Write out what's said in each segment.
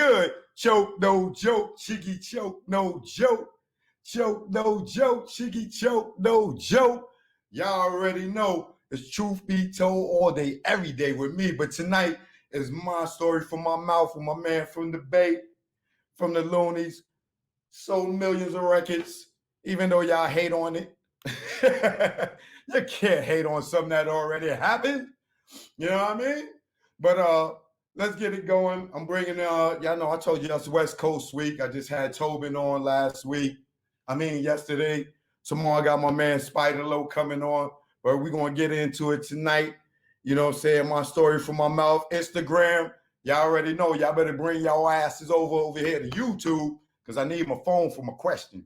good? Choke, no joke. Cheeky choke, no joke. Choke, no joke. Cheeky choke, no joke. Y'all already know it's truth be told all day, every day with me. But tonight is my story from my mouth with my man from the Bay, from the Luniz. Sold millions of records, even though y'all hate on it. You can't hate on something that already happened. You know what I mean? But let's get it going. I'm bringing y'all know I told you it's West Coast week. I just had Tobin on yesterday. Tomorrow I got my man Spider Low coming on, but we're gonna get into it tonight. You know what I'm saying? My story from my mouth. Instagram, y'all already know. Y'all better bring y'all asses over here to YouTube because I need my phone for my question.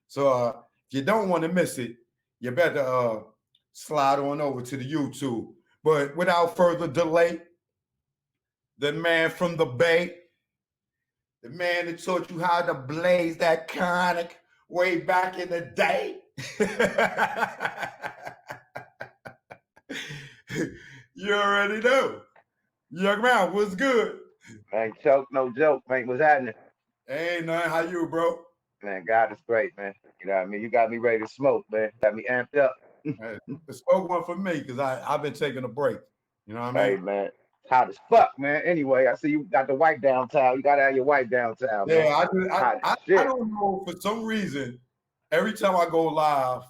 So if you don't want to miss it, you better slide on over to the YouTube. But without further delay, the man from the Bay, the man that taught you how to blaze that conic way back in the day. You already know. Yukmouth, what's good? Man, choke, no joke, man. What's happening? Ain't nothing. How you, bro? Man, God is great, man. You know what I mean? You got me ready to smoke, man. Got me amped up. Hey, spoke one for me because I've been taking a break. You know what I mean? Hey, man. It's hot as fuck, man. Anyway, I see you got the wipe down towel. You got to have your wipe down towel, man. Yeah, I don't know. For some reason, every time I go live,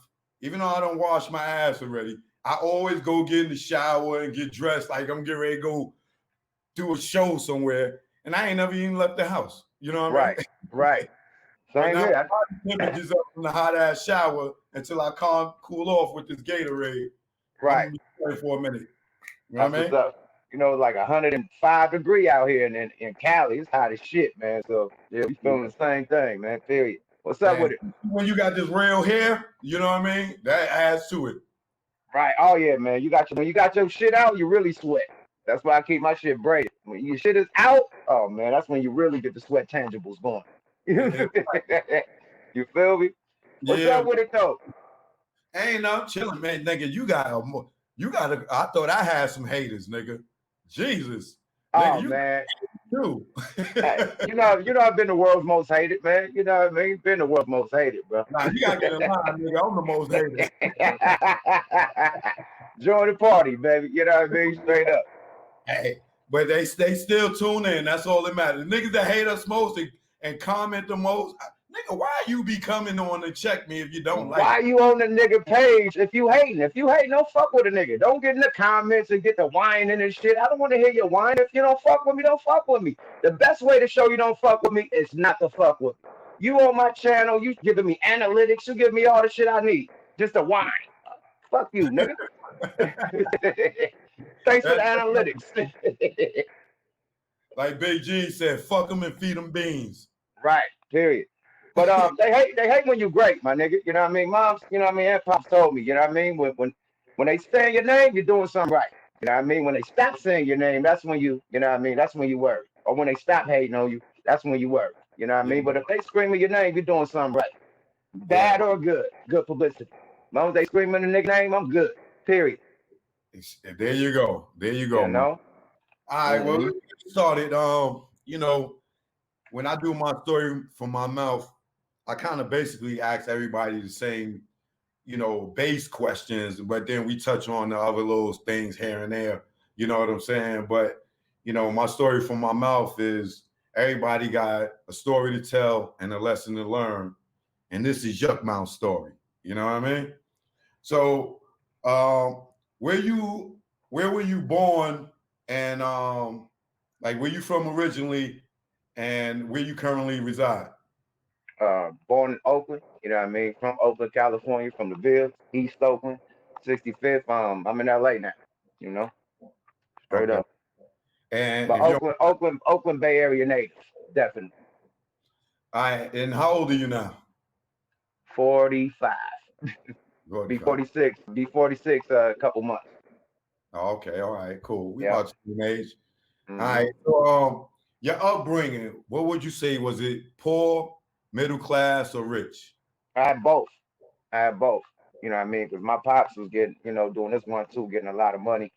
even though I don't wash my ass already, I always go get in the shower and get dressed like I'm getting ready to go do a show somewhere, and I ain't never even left the house. You know what I mean? Right. Same here. My temperature's up from the hot ass shower until I cool off with this Gatorade. Right. For a minute. You know what I mean? You know, like 105 degree out here in Cali. It's hot as shit, man. So yeah, we feeling the same thing, man. Period. What's up with it? When you got this real hair, you know what I mean? That adds to it. Right. Oh yeah, man. When you got your shit out, you really sweat. That's why I keep my shit braided. When your shit is out, oh man, that's when you really get the sweat tangibles going. You feel me? What's up with it though? Ain't no chilling, man. Nigga, I thought I had some haters, nigga. Jesus. Oh nigga, man. Too. Hey, you know, I've been the world's most hated, man. You know what I mean? Been the world's most hated, bro. Nah, you gotta get in line, nigga. I'm the most hated. Join the party, baby. You know what I mean? Straight up. Hey, but they still tune in. That's all that matters. Niggas that hate us most and comment the most. Nigga, why you be coming on to check me if you don't like Why you on the nigga page if you hating? If you hating, don't fuck with a nigga. Don't get in the comments and get the whining and shit. I don't want to hear your whine. If you don't fuck with me, don't fuck with me. The best way to show you don't fuck with me is not to fuck with me. You on my channel, you giving me analytics, you give me all the shit I need. Just to whine. Fuck you, nigga. Thanks for the analytics. Like Big G said, fuck them and feed them beans. Right, period. But they hate when you great, my nigga. You know what I mean? Moms, you know what I mean? And pops told me, you know what I mean? When they say your name, you're doing something right. You know what I mean? When they stop saying your name, that's when you know what I mean? That's when you worry. Or when they stop hating on you, that's when you worry. You know what I mean? But if they screaming your name, you're doing something right. Bad or good publicity. As long as they screaming the nigga name, I'm good. Period. There you go. You know? All right, well, let's get started. You know, when I do my story from my mouth, I kind of basically ask everybody the same, you know, base questions, but then we touch on the other little things here and there. You know what I'm saying? But, you know, my story from my mouth is everybody got a story to tell and a lesson to learn. And this is Yukmouth's story. You know what I mean? So where were you born and like where you from originally and where you currently reside? Born in Oakland, you know what I mean? From Oakland, California, from the Ville, East Oakland, 65th. I'm in LA now, you know, straight up. And but Oakland Bay Area native, definitely. All right, and how old are you now? 45. Be 46. Be 46 a couple months. Oh, okay, all right, cool. We about the same age. Mm-hmm. All right, so your upbringing, what would you say? Was it poor, middle class, or rich? I had both. You know what I mean? Because my pops was getting, you know, doing this one too, getting a lot of money.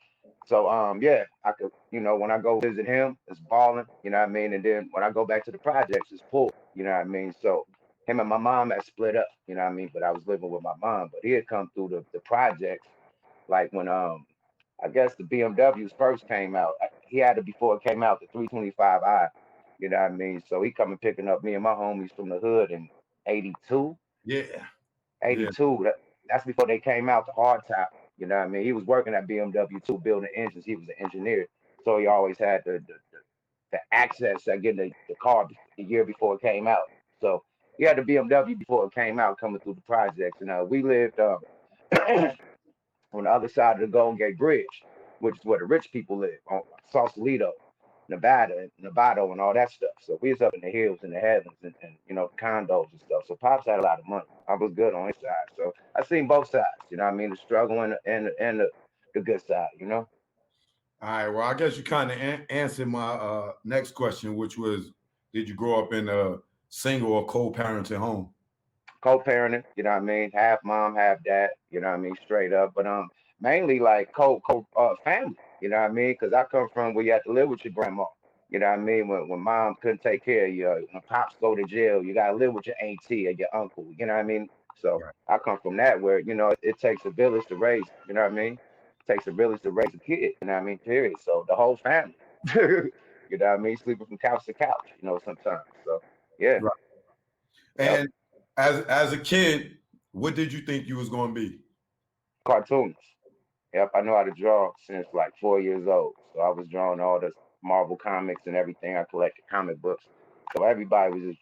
So yeah, I could, when I go visit him, it's balling, you know what I mean? And then when I go back to the projects, it's full, you know what I mean? So him and my mom had split up, you know what I mean? But I was living with my mom, but he had come through the projects like when I guess the BMWs first came out. He had it before it came out, the 325i, you know what I mean? So he coming picking up me and my homies from the hood in 82. Yeah. Yeah. 82. That's before they came out, the hard top. You know what I mean? He was working at BMW too, building engines. He was an engineer. So he always had the access at getting the car the year before it came out. So he had the BMW before it came out coming through the projects. And we lived on the other side of the Golden Gate Bridge, which is where the rich people live, on Sausalito, Nevada, and all that stuff. So we was up in the hills in the heavens and condos and stuff. So Pops had a lot of money. I was good on his side. So I seen both sides, you know what I mean? The struggle and the good side, you know? All right. Well, I guess you kind of answered my next question, which was, did you grow up in a single or co-parenting home? Co-parenting, you know what I mean? Half mom, half dad, you know what I mean? Straight up. But mainly like co family, you know what I mean? Because I come from where you have to live with your grandma. You know what I mean? When mom couldn't take care of you, when pops go to jail, you gotta live with your auntie or your uncle. You know what I mean? So Right. I come from that where it takes a village to raise. You know what I mean? It takes a village to raise a kid. You know what I mean? Period. So the whole family. You know what I mean? Sleeping from couch to couch. Sometimes. So yeah. Right. Yep. And as a kid, what did you think you was going to be? Cartoons. Yep, I know how to draw since like 4 years old. So I was drawing all the Marvel comics and everything. I collected comic books. So everybody was just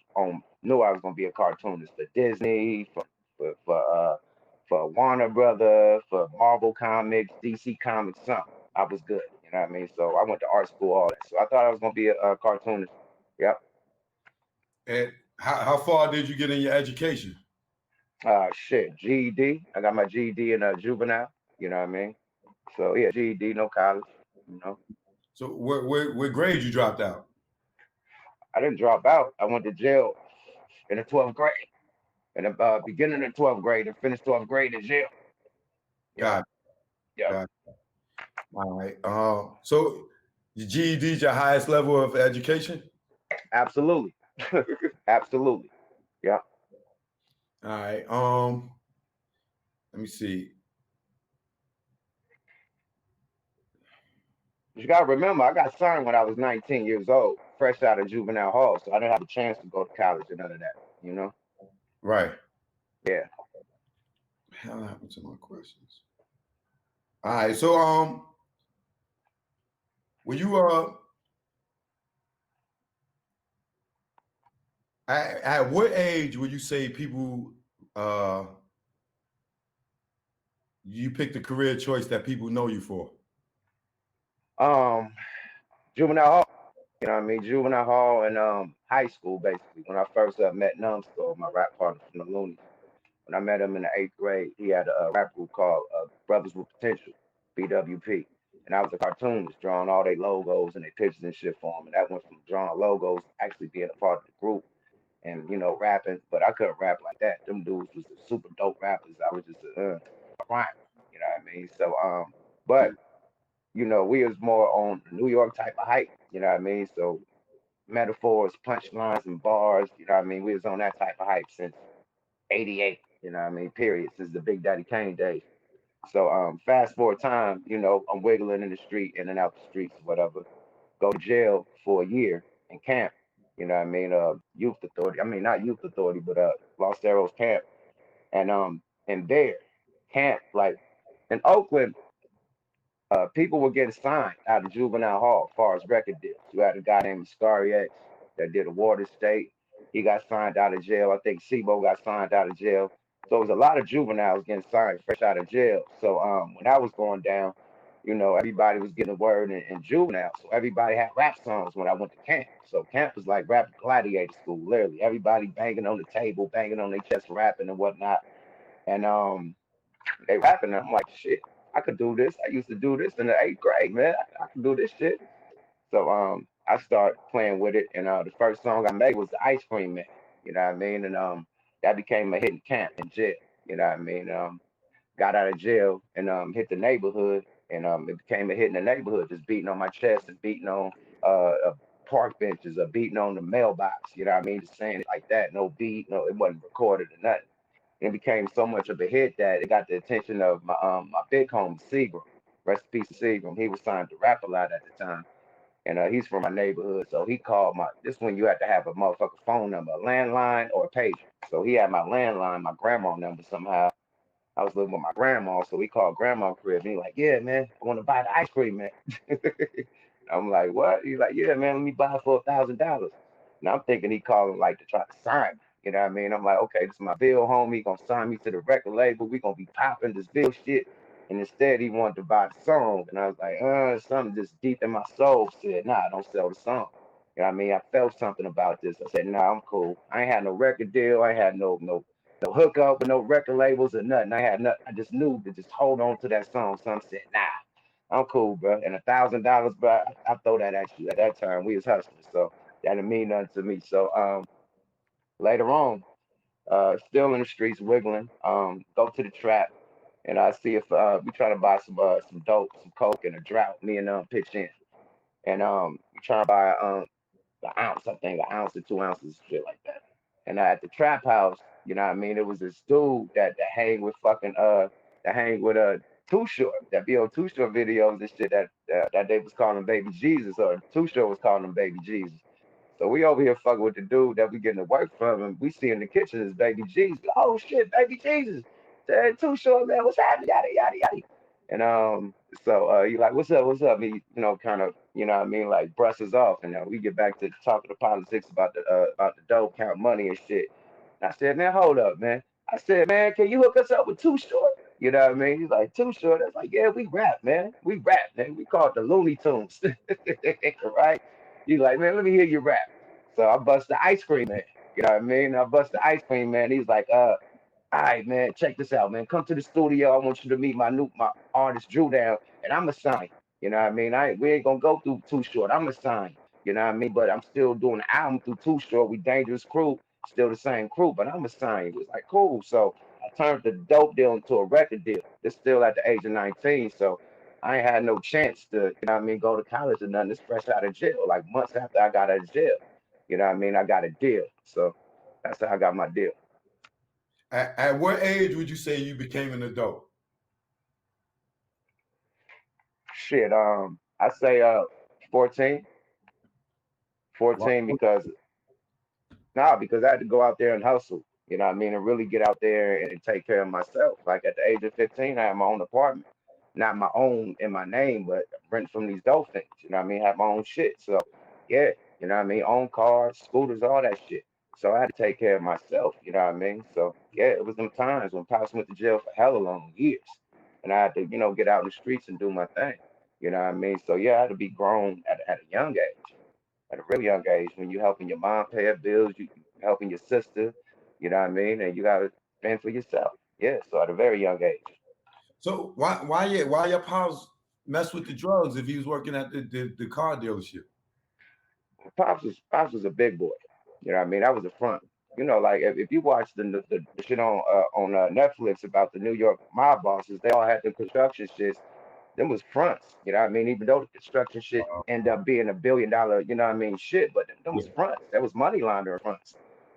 knew I was gonna be a cartoonist for Disney, for Warner Brother, for Marvel Comics, DC Comics, something. I was good. You know what I mean? So I went to art school, all that. So I thought I was gonna be a cartoonist. Yep. And how far did you get in your education? Shit, GED. I got my GED in juvenile. You know what I mean? So yeah, GED, no college. You know. So what grade you dropped out? I didn't drop out. I went to jail in the 12th grade, in the beginning of 12th grade, and finished 12th grade in jail. Yeah, God, yeah, God. All right. So your GED is your highest level of education? absolutely, absolutely. Yeah. All right. Let me see. You gotta remember, I got signed when I was 19 years old, fresh out of juvenile hall, so I didn't have a chance to go to college or none of that. You know? Right. Yeah. Hell happened to my questions? All right. So when you at what age would you say people uh you picked the career choice that people know you for? Um, juvenile hall. You know what I mean? Juvenile hall and high school basically. When I first met Numbskull, my rap partner from the Luniz. When I met him in the 8th grade, he had a rap group called Brothers with Potential, BWP. And I was a cartoonist, drawing all their logos and their pictures and shit for them. And that went from drawing logos to actually being a part of the group and, rapping. But I couldn't rap like that. Them dudes was the super dope rappers. I was just a rhymer, you know what I mean? So, but, we was more on New York type of hype, you know what I mean? So metaphors, punchlines, and bars, you know what I mean? We was on that type of hype since 88, you know what I mean, period, since the Big Daddy Kane days. So fast forward time, I'm wiggling in the street, in and out the streets, whatever. Go to jail for a year in camp, you know what I mean, youth authority. I mean not youth authority, but Los Arrows camp. And there, camp, like in Oakland, people were getting signed out of juvenile hall as far as record deals. You had a guy named Scary X that did a Water State. He got signed out of jail. I think Sibo got signed out of jail. So it was a lot of juveniles getting signed fresh out of jail. So when that was going down, everybody was getting a word in juvenile. So everybody had rap songs when I went to camp. So camp was like rap gladiator school, literally. Everybody banging on the table, banging on their chest, rapping and whatnot. And they rapping. And I'm like, shit, I could do this. I used to do this in the 8th grade, man. I could do this shit. So I started playing with it, and the first song I made was the Ice Cream Man. You know what I mean? And that became a hit in camp in jail. You know what I mean? Got out of jail and hit the neighborhood and it became a hit in the neighborhood, just beating on my chest and beating on park benches or beating on the mailbox. You know what I mean? Just saying it like that, no beat, no, it wasn't recorded or nothing. It became so much of a hit that it got the attention of my big homie Seagram. Rest in peace to Seagram. He was signed to Rap a Lot at the time, and he's from my neighborhood. So he called my. This one you had to have a motherfucker phone number, a landline or a pager. So he had my landline, my grandma number somehow. I was living with my grandma, so we called grandma crib. And he like, yeah, man, I want to buy the ice cream, man. I'm like, what? He's like, yeah, man, let me buy it for $1,000. Now I'm thinking he calling like to try to sign me. You know what I mean? I'm like, okay, this is my bill homie. He gonna sign me to the record label. We gonna be popping this bill shit. And instead, he wanted to buy the song, and I was like, something just deep in my soul said, nah, don't sell the song. You know what I mean? I felt something about this. I said, nah, I'm cool. I ain't had no record deal. I ain't had no hookup with no record labels or nothing. I had nothing. I just knew to just hold on to that song. So I said, nah, I'm cool, bro. And $1,000, bro, I throw that at you. At that time, we was hustlers, so that didn't mean nothing to me. So later on, still in the streets wiggling, go to the trap, and I see if we trying to buy some dope, some coke, and a drought. Me and pitch in, and we trying to buy an ounce, I think, an ounce or 2 ounces, shit like that. And at the trap house, you know what I mean, it was this dude that hang with fucking that hang with Too Short, that be on Too Short videos and shit that they was calling Baby Jesus, or Too Short was calling him Baby Jesus. So we over here fucking with the dude that we getting the work from, and we see in the kitchen is Baby Jesus. Oh shit, Baby Jesus. Said Too Short, man, what's happening? Yada yada yada. And so you like, what's up? He, kind of, you know what I mean, like brushes off, and we get back to talking the politics about the dope, count money and shit. And I said, man, hold up, man. I said, man, can you hook us up with Too Short? You know what I mean? He's like, Too Short. I was like, yeah, we rap, man. We rap, man. We call it the Looney Tunes, right? He's like, man, let me hear you rap. So I bust the ice cream man. You know what I mean? I bust the ice cream man. He's like, all right, man, check this out, man. Come to the studio. I want you to meet my artist Drew Down, and I'm a sign. You know what I mean? We ain't gonna go through Too Short. I'm a sign. You know what I mean? But I'm still doing the album through Too Short. We Dangerous Crew, still the same crew, but I'm a sign. It was like cool. So I turned the dope deal into a record deal. It's still at the age of 19, so I ain't had no chance to, you know what I mean, go to college or nothing. It's fresh out of jail. Like months after I got out of jail. You know what I mean? I got a deal. So that's how I got my deal. At what age would you say you became an adult? Shit, I say 14. Wow. 14 because I had to go out there and hustle. You know what I mean? And really get out there and take care of myself. Like at the age of 15, I had my own apartment. Not my own in my name, but rent from these dolphins. You know what I mean? Have my own shit. So yeah, you know what I mean? Own cars, scooters, all that shit. So I had to take care of myself, you know what I mean? So yeah, it was them times when Pops went to jail for hella long years. And I had to, get out in the streets and do my thing. You know what I mean? So yeah, I had to be grown at a young age, at a really young age, when you helping your mom pay her bills, you helping your sister, you know what I mean, and you gotta fend for yourself. Yeah, so at a very young age. So why your pops mess with the drugs if he was working at the car dealership? Pops was a big boy. You know what I mean? That was the front. Like if you watch the shit on Netflix about the New York mob bosses, they all had the construction shits. Them was fronts. You know what I mean? Even though the construction shit ended up being $1 billion, you know what I mean, shit, but them was fronts. That was money laundering fronts.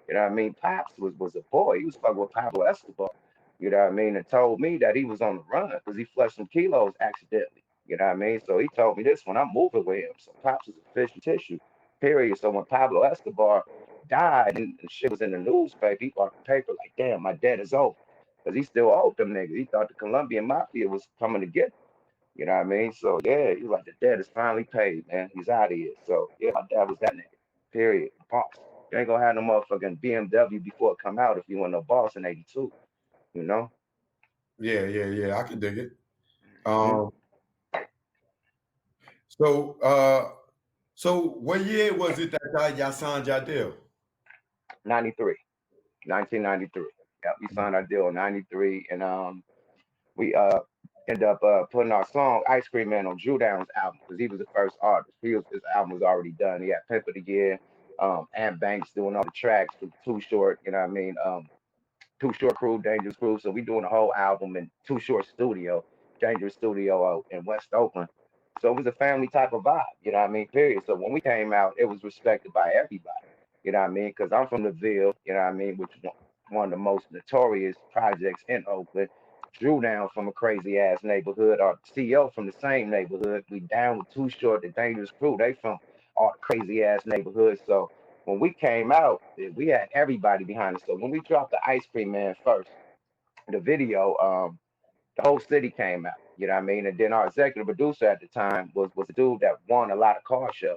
You know what I mean? Pops was a boy. He was fucking with Pablo Escobar. You know what I mean? And told me that he was on the run because he flushed some kilos accidentally. You know what I mean? So he told me this when I'm moving with him. So Pops is a fish and tissue, period. So when Pablo Escobar died and shit was in the newspaper, he bought the paper like, damn, my dad is over. Because he still owed them niggas. He thought the Colombian mafia was coming to get him. You know what I mean? So yeah, he's like, the debt is finally paid, man. He's out of here. So yeah, my dad was that nigga. Period. Boss. You ain't gonna have no motherfucking BMW before it come out if you want no boss in '82. You know? Yeah. I can dig it. hmm Um, so what year was it that y'all signed your deal? 93, 1993. Yeah, we signed our deal in '93, and we end up putting our song "Ice Cream Man" on Drew Down's album because he was the first artist. His album was already done. He had Pimp of the Year, and Banks doing all the tracks for Too Short. You know what I mean? Too Short Crew, Dangerous Crew. So we doing the whole album in Too Short Studio. Dangerous Studio in West Oakland. So it was a family type of vibe, you know what I mean? Period. So when we came out, it was respected by everybody, you know what I mean? Because I'm from the Ville, you know what I mean, which is one of the most notorious projects in Oakland. Drew down from a crazy ass neighborhood, our CEO from the same neighborhood. We down with Too Short, the Dangerous Crew. They from all the crazy ass neighborhoods. So when we came out, we had everybody behind us. So when we dropped the Ice Cream Man first, the video, the whole city came out. You know what I mean? And then our executive producer at the time was a dude that won a lot of car shows.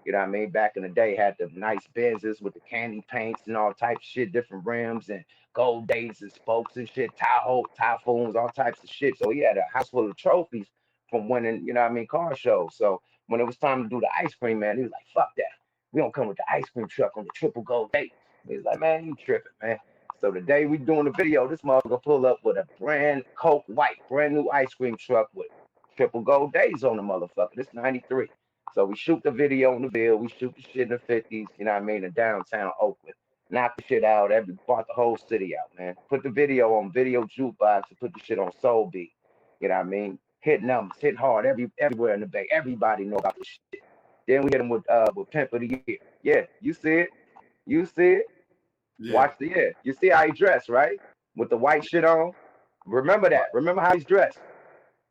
You know what I mean? Back in the day, had the nice Benzes with the candy paints and all types of shit, different rims and gold dates and spokes and shit, Tahoe, typhoons, all types of shit. So he had a house full of trophies from winning, you know what I mean, car shows. So when it was time to do the Ice Cream Man, he was like, fuck that. We don't come with the ice cream truck on the triple gold date. He's like, man, you tripping, man. So the day we doing the video, this motherfucker pull up with a brand Coke White, brand new ice cream truck with triple gold days on the motherfucker. This 93. So we shoot the video on the Ville. We shoot the shit in the 50s, you know what I mean, in downtown Oakland. Knock the shit out. Brought the whole city out, man. Put the video on Video Jukebox and put the shit on Soul Beat. You know what I mean? Hit numbers, hit hard everywhere in the Bay. Everybody know about this shit. Then we hit them with Pimp of the Year. Yeah, you see it. You see it. Yeah. Watch the year. You see how he dressed, right? With the white shit on. Remember that. Remember how he's dressed.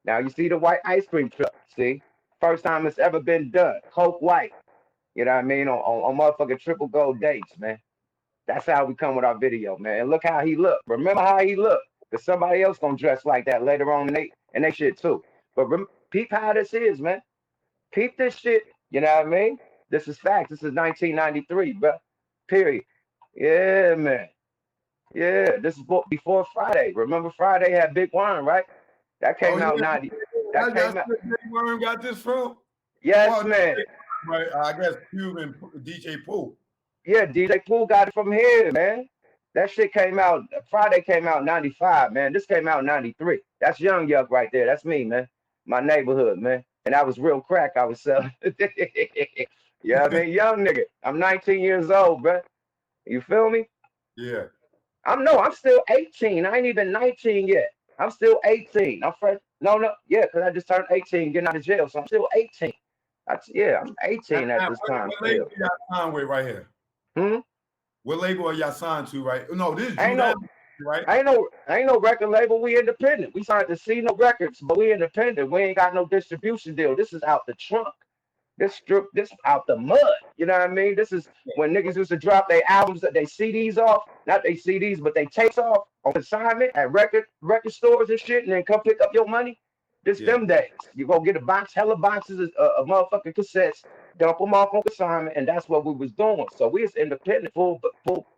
Now you see the white ice cream truck. See? First time it's ever been done. Coke White. You know what I mean? On motherfucking triple gold dates, man. That's how we come with our video, man. And look how he looked. Remember how he looked. Because somebody else gonna dress like that later on in they shit too. But peep how this is, man. Peep this shit. You know what I mean? This is facts. This is 1993, bro. Period. Yeah, man. Yeah, this is before Friday. Remember Friday had Big Worm, right? That came out 90. That came out. Big Worm got this from? Yes, man. Right, I guess Cube and DJ Pooh. Yeah, DJ Pooh got it from here, man. That shit came out. Friday came out 95, man. This came out 93. That's Young Yuck right there. That's me, man. My neighborhood, man. And that was real crack I was selling. Yeah, I mean, young nigga. I'm 19 years old, bro. You feel me? Yeah. I'm still 18. I ain't even 19 yet. I'm still 18. I'm fresh. No, yeah, because I just turned 18 getting out of jail. So I'm still 18. I'm 18 at this time. What label y'all signed with right here? What label are y'all signed to, right? No, this is right? I ain't no record label. We independent. We signed to C No Records, but we independent. We ain't got no distribution deal. This is out the trunk. This out the mud. You know what I mean? This is when niggas used to drop their albums, they CDs off, not they CDs, but they tapes off on consignment at record stores and shit, and then come pick up your money. Them days. You go get hella boxes of motherfucking cassettes, dump them off on consignment, and that's what we was doing. So we was independent, full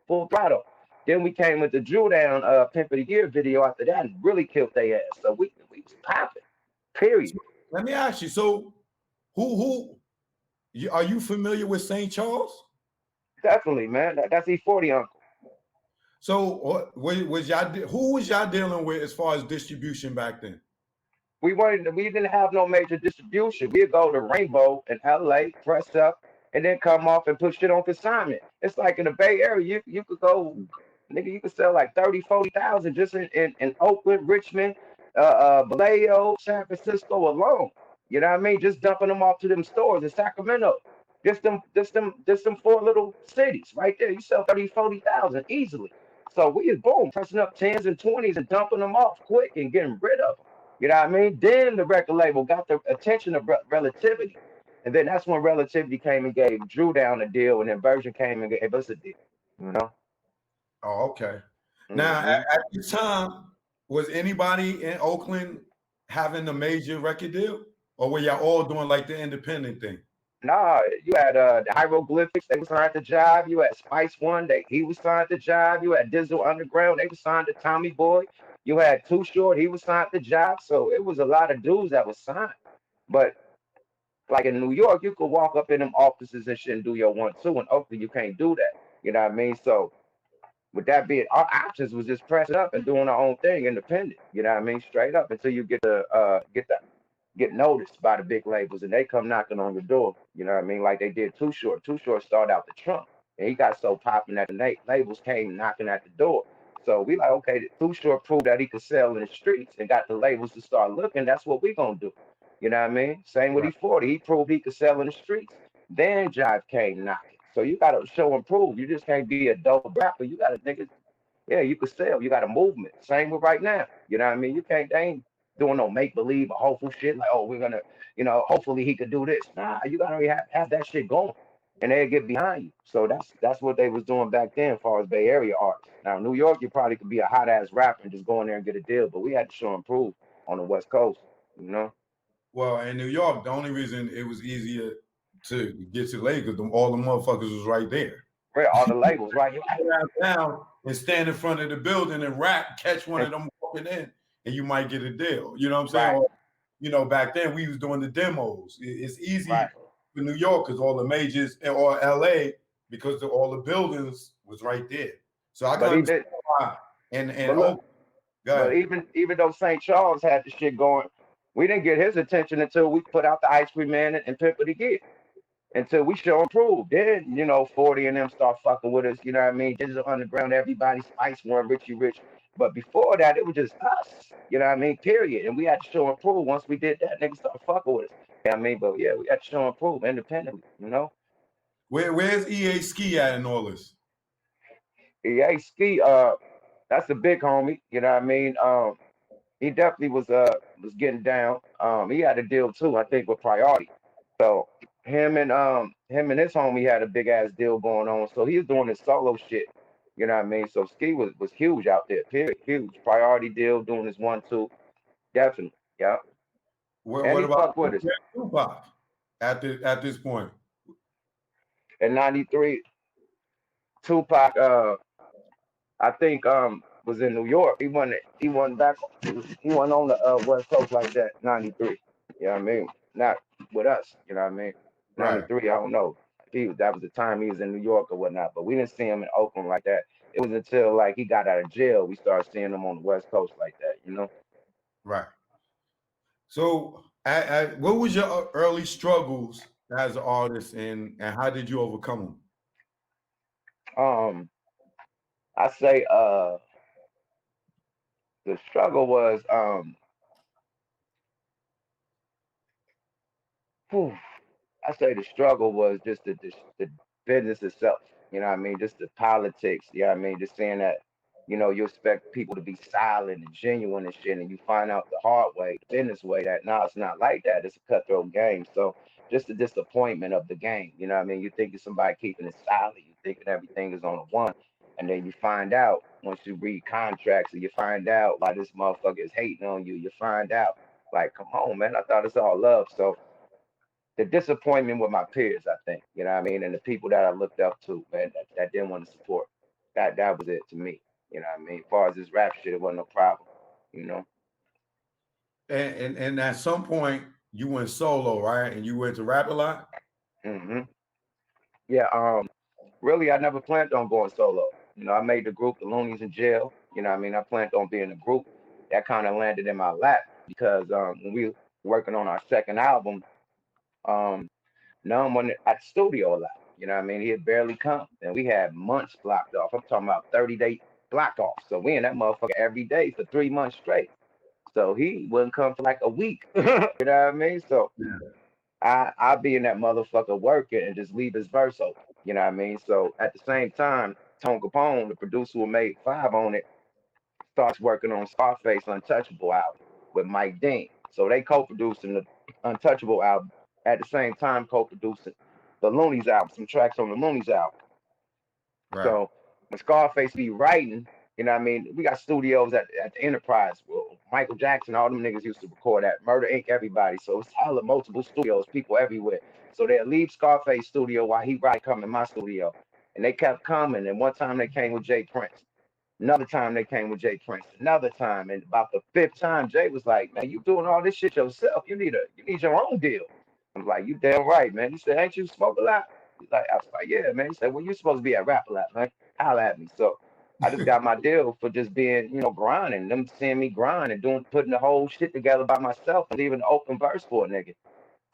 throttle. Then we came with the Drew Down Pimp of the Year video after that and really killed their ass. So we was popping. Period. So, let me ask you. So are you familiar with St. Charles? Definitely, man. That's E40 uncle. So who was y'all dealing with as far as distribution back then? We didn't have no major distribution. We'd go to Rainbow in LA, press up, and then come off and put shit on consignment. It's like in the Bay Area, you could go, nigga, you could sell like 30,000-40,000 just in Oakland, Richmond, Vallejo, San Francisco alone. You know what I mean? Just dumping them off to them stores in Sacramento. Just them 4 little cities right there. You sell 30,000-40,000 easily. So we is boom, pressing up 10s and 20s and dumping them off quick and getting rid of them. You know what I mean? Then the record label got the attention of Relativity. And then that's when Relativity came and gave Drew Down a deal, and then Virgin came and gave us a deal. You know? Oh, okay. Now, at the time, was anybody in Oakland having a major record deal? Or were y'all all doing like the independent thing? Nah, you had the Hieroglyphics, they were signed to Jive. You had Spice One, he was signed to Jive. You had Digital Underground, they were signed to Tommy Boy. You had Too Short, he was signed to Jive. So it was a lot of dudes that was signed. But like in New York, you could walk up in them offices and shit and do your 1-2. In Oakland, you can't do that. You know what I mean? So with that being, our options was just pressing up and doing our own thing, independent. You know what I mean? Straight up until you get noticed by the big labels and they come knocking on your door. You know what I mean? Like they did Too Short. Too Short started out the trunk and he got so popping that the labels came knocking at the door. So we like, okay, Too Short proved that he could sell in the streets and got the labels to start looking. That's what we gonna do. You know what I mean? Same with Right. E40. He proved he could sell in the streets. Then Jive came knocking. So you gotta show and prove. You just can't be a dope rapper. You gotta niggas. Yeah, you could sell. You got a movement. Same with right now. You know what I mean? You can't. They ain't doing no make believe or hopeful shit like, oh, we're gonna, hopefully he could do this. Nah, you gotta already have that shit going, and they'll get behind you. So that's what they was doing back then, as far as Bay Area artists. Now New York, you probably could be a hot ass rapper and just go in there and get a deal, but we had to show and prove on the West Coast. You know. Well, in New York, the only reason it was easier to get to Lakers, all the motherfuckers was right there. Right, all the labels, right? Down and stand in front of the building and rap, catch one of them walking in, and you might get a deal. You know what I'm saying? Right. Or, back then we was doing the demos. It's easy Right. for New York because all the majors, or LA, because all the buildings was right there. So I got understand why. But even though St. Charles had the shit going, we didn't get his attention until we put out the Ice Cream Man and Pimp of the Year. Until we show and prove. Then, 40 and them start fucking with us, you know what I mean? Digital Underground, everybody, Spice One, Richie Rich. But before that, it was just us, you know what I mean? Period. And we had to show and prove. Once we did that, niggas started fucking with us. You know what I mean? But yeah, we had to show and prove independently, Where's EA Ski at in all this? EA Ski, that's a big homie, you know what I mean? He definitely was getting down. He had a deal too, I think, with Priority. So him and his homie had a big ass deal going on. So he was doing his solo shit. You know what I mean? So Ski was huge out there. Period. Huge. Priority deal, doing his 1-2. Definitely. Yeah. What about Tupac at this point? In '93, Tupac I think was in New York. He wasn't back. He wasn't on the West Coast like that. '93. You know what I mean? Not with us. You know what I mean? '93. I don't know. That was the time he was in New York or whatnot. But we didn't see him in Oakland like that. It was until like he got out of jail we started seeing him on the West Coast like that. Right. So, what was your early struggles as an artist, and how did you overcome them? I say the struggle was I say the struggle was just the business itself. You know what I mean? Just the politics. You know what I mean? Just saying that, you expect people to be silent and genuine and shit, and you find out the hard way, the business way, that no, it's not like that. It's a cutthroat game. So just the disappointment of the game. You know what I mean? You think it's somebody keeping it silent. You thinking everything is on the one. And then you find out once you read contracts and you find out like this motherfucker is hating on you. You find out like, come on, man, I thought it's all love. So the disappointment with my peers, I think, you know what I mean, and the people that I looked up to, man, that didn't want to support. That was it to me. You know what I mean? As far as this rap shit, it wasn't no problem. And at some point you went solo, right? And you went to rap a lot? Mm-hmm. Yeah, really I never planned on going solo. I made the group, the Luniz in jail. You know what I mean? I planned on being a group. That kind of landed in my lap because when we were working on our second album, none went at the studio a lot. You know what I mean? He had barely come. And we had months blocked off. I'm talking about 30-day block off. So we in that motherfucker every day for 3 months straight. So he wouldn't come for like a week. You know what I mean? So I'd be in that motherfucker working and just leave his verse open. You know what I mean? So at the same time, Tone Capone, the producer who made 5 on it, starts working on Scarface Untouchable album with Mike Dean. So they co-producing the Untouchable album at the same time co-producing the Luniz album, some tracks on the Luniz album. Right. So when Scarface be writing, you know what I mean? We got studios at the Enterprise. Well, Michael Jackson, all them niggas used to record at Murder Inc., everybody. So it's hella multiple studios, people everywhere. So they'll leave Scarface studio while he come in my studio. And they kept coming. And one time they came with Jay Prince. Another time they came with Jay Prince. Another time. And about the 5th time, Jay was like, man, you doing all this shit yourself. You need your own deal. I'm like, you damn right, man. He said, ain't you smoke a lot? He's like, I was like, yeah, man. He said, well, you're supposed to be at Rap a lot, man. Holla at me. So I just got my deal for just being, grinding. Them seeing me grind and putting the whole shit together by myself and leaving an open verse for a nigga.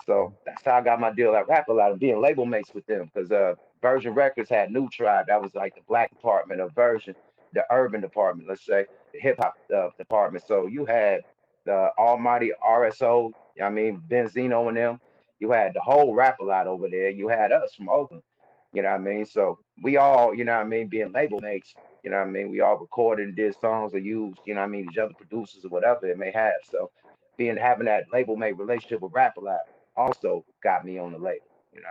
So that's how I got my deal at Rap a lot and being label mates with them. Because Virgin Records had New Tribe. That was like the black department of Virgin. the urban department, let's say the hip hop department. So you had the almighty RSO, I mean Benzino and them. You had the whole rap a lot over there. You had us from Oakland. You know what I mean? So we all, you know what I mean, being label mates, you know what I mean, we all recorded and did songs or used, you know what I mean, each other producers or whatever it may have. So being having that label mate relationship with rap a lot also got me on the label. You know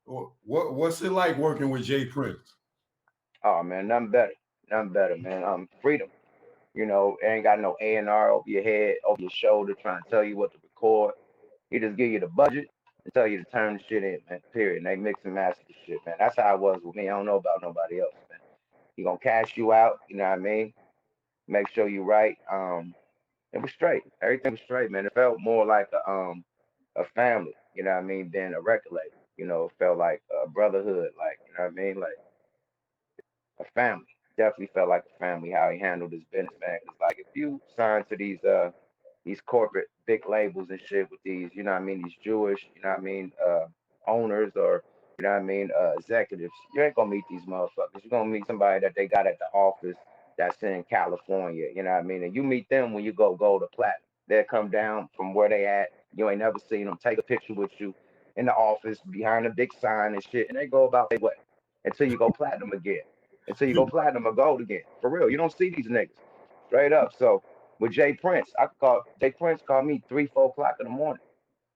what I mean? What's it like working with Jay Prince? Oh man, nothing better. Nothing better, man. Freedom. You know, ain't got no A&R over your head, over your shoulder trying to tell you what to record. He just give you the budget and tell you to turn the shit in, man. Period. And they mix and master the shit, man. That's how it was with me. I don't know about nobody else, man. He gonna cash you out, you know what I mean? Make sure you right. It was straight. Everything was straight, man. It felt more like a family, you know what I mean, than a record label. You know, it felt like a brotherhood, like, you know what I mean? Like a family. Definitely felt like a family how he handled his business, man. Cause like if you sign to these corporate big labels and shit with these, you know what I mean, these Jewish, you know what I mean, owners or you know what I mean, executives, you ain't gonna meet these motherfuckers. You're gonna meet somebody that they got at the office that's in California, you know what I mean? And you meet them when you go gold or platinum. They'll come down from where they at. You ain't never seen them take a picture with you in the office behind a big sign and shit, and they go about their way until you go platinum again. Until you go platinum or gold again. For real. You don't see these niggas. Straight up. So with Jay Prince, I call Jay Prince called me 3, 4 o'clock in the morning.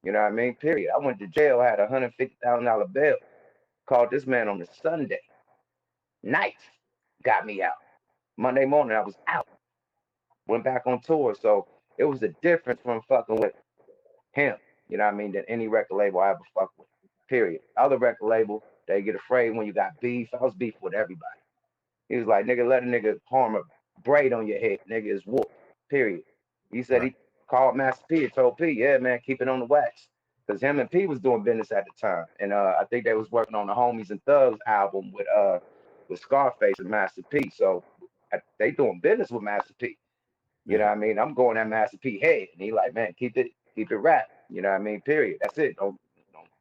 You know what I mean? Period. I went to jail, had $150,000 bail. Called this man on a Sunday night, got me out. Monday morning, I was out. Went back on tour. So it was a difference from fucking with him, you know what I mean, than any record label I ever fucked with. Period. Other record label, they get afraid when you got beef. I was beef with everybody. He was like, nigga, let a nigga harm a braid on your head. Nigga is wolf. Period. He said Right. he called Master P and told P, yeah, man, keep it on the wax. Because him and P was doing business at the time. And I think they was working on the Homies and Thugs album with Scarface and Master P. So they doing business with Master P. You know Yeah. what I mean? I'm going at Master P head. And he like, man, keep it rap. You know what I mean? Period. That's it. Don't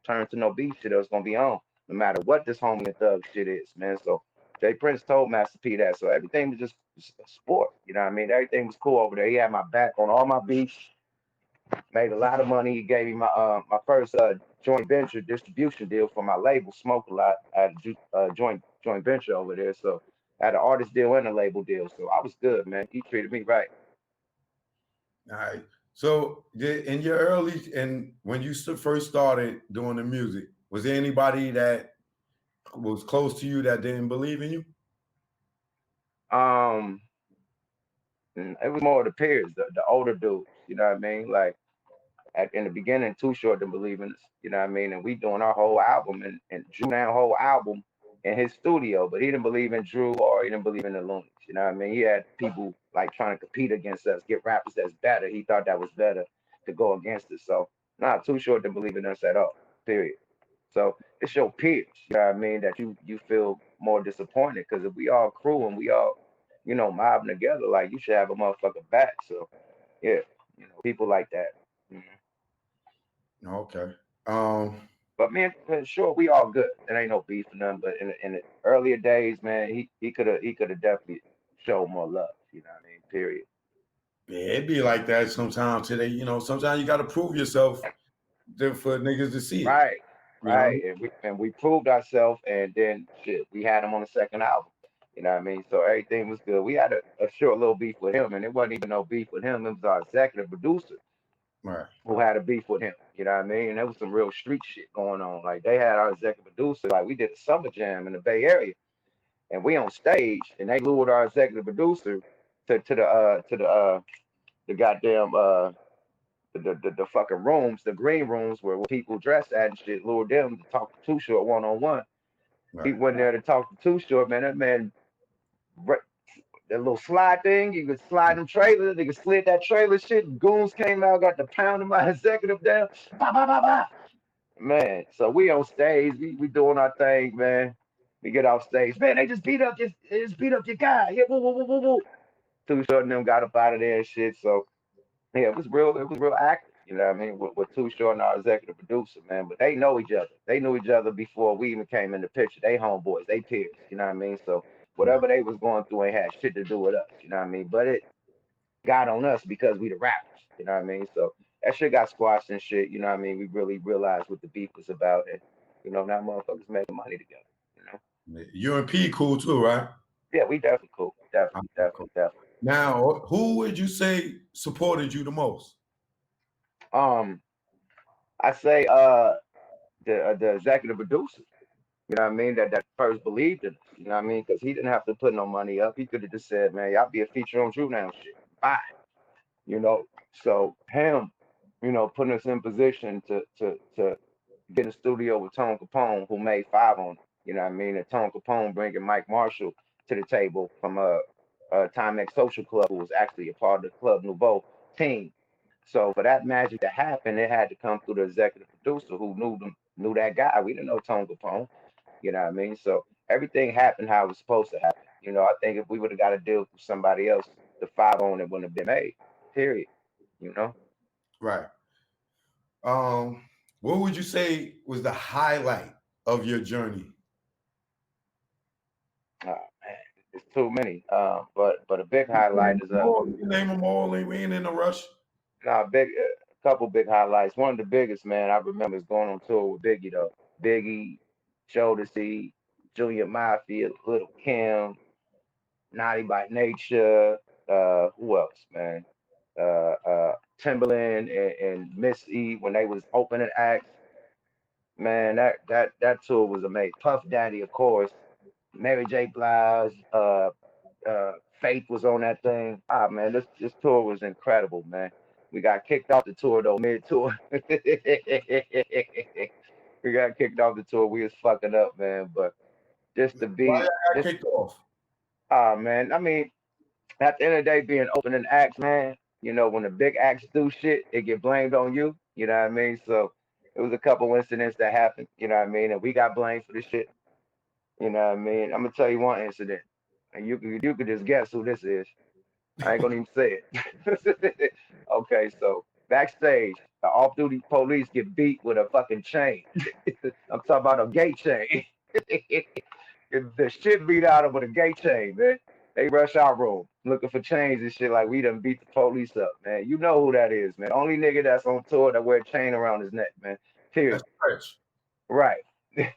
turn to no beef shit or it's gonna be on. No matter what this homie and thug shit is, man. So Jay Prince told Master P that. So everything was just a sport. You know what I mean? Everything was cool over there. He had my back on all my beefs, made a lot of money. He gave me my first joint venture distribution deal for my label, Smoke a Lot. I had a joint venture over there. So I had an artist deal and a label deal. So I was good, man. He treated me right. All right. So in your early and when you first started doing the music, was there anybody that was close to you that didn't believe in you? Um, it was more of the peers, the older dudes. You know what I mean? Like in the beginning, Too Short didn't believe in us. You know what I mean? And we doing our whole album and Drew that whole album in his studio, but he didn't believe in Drew or he didn't believe in the Luniz. You know what I mean? He had people like trying to compete against us, get rappers that's better. He thought that was better to go against us. So nah, Too Short didn't believe in us at all. Period. So it's your peers, you know what I mean, that you feel more disappointed because if we all crew and we all, you know, mobbing together, like you should have a motherfucker back. So yeah, you know, people like that. Mhm. Okay. Um, But man, sure, we all good. There ain't no beef or nothing. But in the earlier days, man, he could have definitely showed more love. You know what I mean? Period. yeah, it'd be like that sometimes today. Sometimes you got to prove yourself for niggas to see it. Right, You know? right. And we proved ourselves, and then shit, we had him on the second album. You know what I mean? So everything was good. We had a short little beef with him, and it wasn't even no beef with him. It was our executive producer Right. who had a beef with him. You know what I mean? And there was some real street shit going on. Like they had our executive producer, like we did a summer jam in the Bay Area, and we on stage, and they lured our executive producer to the goddamn the fucking rooms, the green rooms where people dressed at and shit, lured them to talk to Too Short 1-on-1. He Right. went there to talk to Too Short, man. That man, that little slide thing, you could slide them trailers, they could slid that trailer shit. Goons came out, got the pounding my executive down. Bah, bah, bah, bah. Man, so we on stage, we doing our thing, man. We get off stage, man. They just beat up your guy. Yeah, woo, woo, woo, woo, woo. Too Short and them got up out of there and shit. So yeah, it was real active, you know what I mean, with Too Short and our executive producer, man. But they know each other. They knew each other before we even came in the picture. They homeboys, they peers, you know what I mean? So Whatever they was going through ain't had shit to do with us. You know what I mean? But it got on us because we the rappers. You know what I mean? So that shit got squashed and shit. You know what I mean? We really realized what the beef was about, and now motherfuckers making money together. You and P cool too, right? Yeah, we definitely cool. Definitely. Now, who would you say supported you the most? I say the executive producer. You know what I mean? That first believed in us. You know what I mean? Because he didn't have to put no money up. He could have just said, "Man, y'all be a feature on True Now shit." Bye. So him, putting us in position to get in the studio with Tone Capone, who made Five on it. You know what I mean? And Tone Capone bringing Mike Marshall to the table from Timex Social Club, who was actually a part of the Club Nouveau team. So for that magic to happen, it had to come through the executive producer who knew that guy. We didn't know Tone Capone. You know what I mean? So everything happened how it was supposed to happen. I think if we would have got a deal with somebody else, the Five on it wouldn't have been made. Period. Right. What would you say was the highlight of your journey? Oh man, it's too many. But a big highlight is name them all. We ain't in a rush. A couple big highlights. One of the biggest, man, I remember is going on tour with Biggie though. Biggie, Jodeci, Junior Mafia, Little Kim, Naughty by Nature. Who else, man? Timberland and Miss E when they was opening acts. Man, that tour was amazing. Puff Daddy, of course. Mary J. Blige, Faith was on that thing. Ah man, this tour was incredible, man. We got kicked off the tour though, mid-tour. We got kicked off the tour. We was fucking up, man. But just to Why be got kicked off? Man, I mean, at the end of the day, being opening acts, man, when the big acts do shit, it get blamed on you. You know what I mean? So it was a couple incidents that happened, you know what I mean, and we got blamed for the shit. You know what I mean? I'm gonna tell you one incident, and you could just guess who this is. I ain't gonna even say it. Okay, so backstage, the off-duty police get beat with a fucking chain. I'm talking about a gate chain. The shit beat out of with a gate chain, man. They rush our room looking for chains and shit like we done beat the police up, man. You know who that is, man. Only nigga that's on tour that wear a chain around his neck, man. Period. That's Right. Beat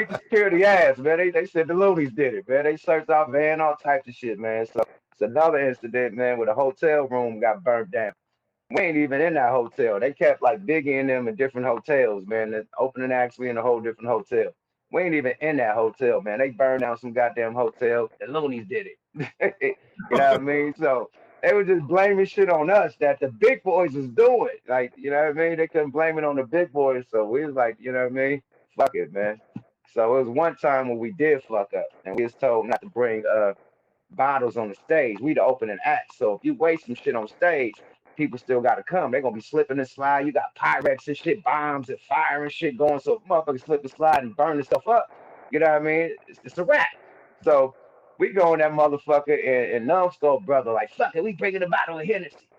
the security ass, man. They said the Luniz did it, man. They searched our van, all types of shit, man. So it's another incident, man, where the hotel room got burnt down. We ain't even in that hotel. They kept like Biggie and them in different hotels, man. The opening acts, we in a whole different hotel. We ain't even in that hotel, man. They burned down some goddamn hotel. The Luniz did it. You know what I mean? So they were just blaming shit on us that the big boys was doing. Like, you know what I mean? They couldn't blame it on the big boys. So we was like, you know what I mean? Fuck it, man. So it was one time when we did fuck up and we was told not to bring bottles on the stage. We the opening act. So if you waste some shit on stage, people still gotta come. They're gonna be slipping and slide. You got Pyrex and shit, bombs and fire and shit going. So motherfuckers slip and slide and burn the stuff up. You know what I mean? It's a wrap. So we go in that motherfucker and numbskull brother, like, fuck it, we bringing a bottle of Hennessy.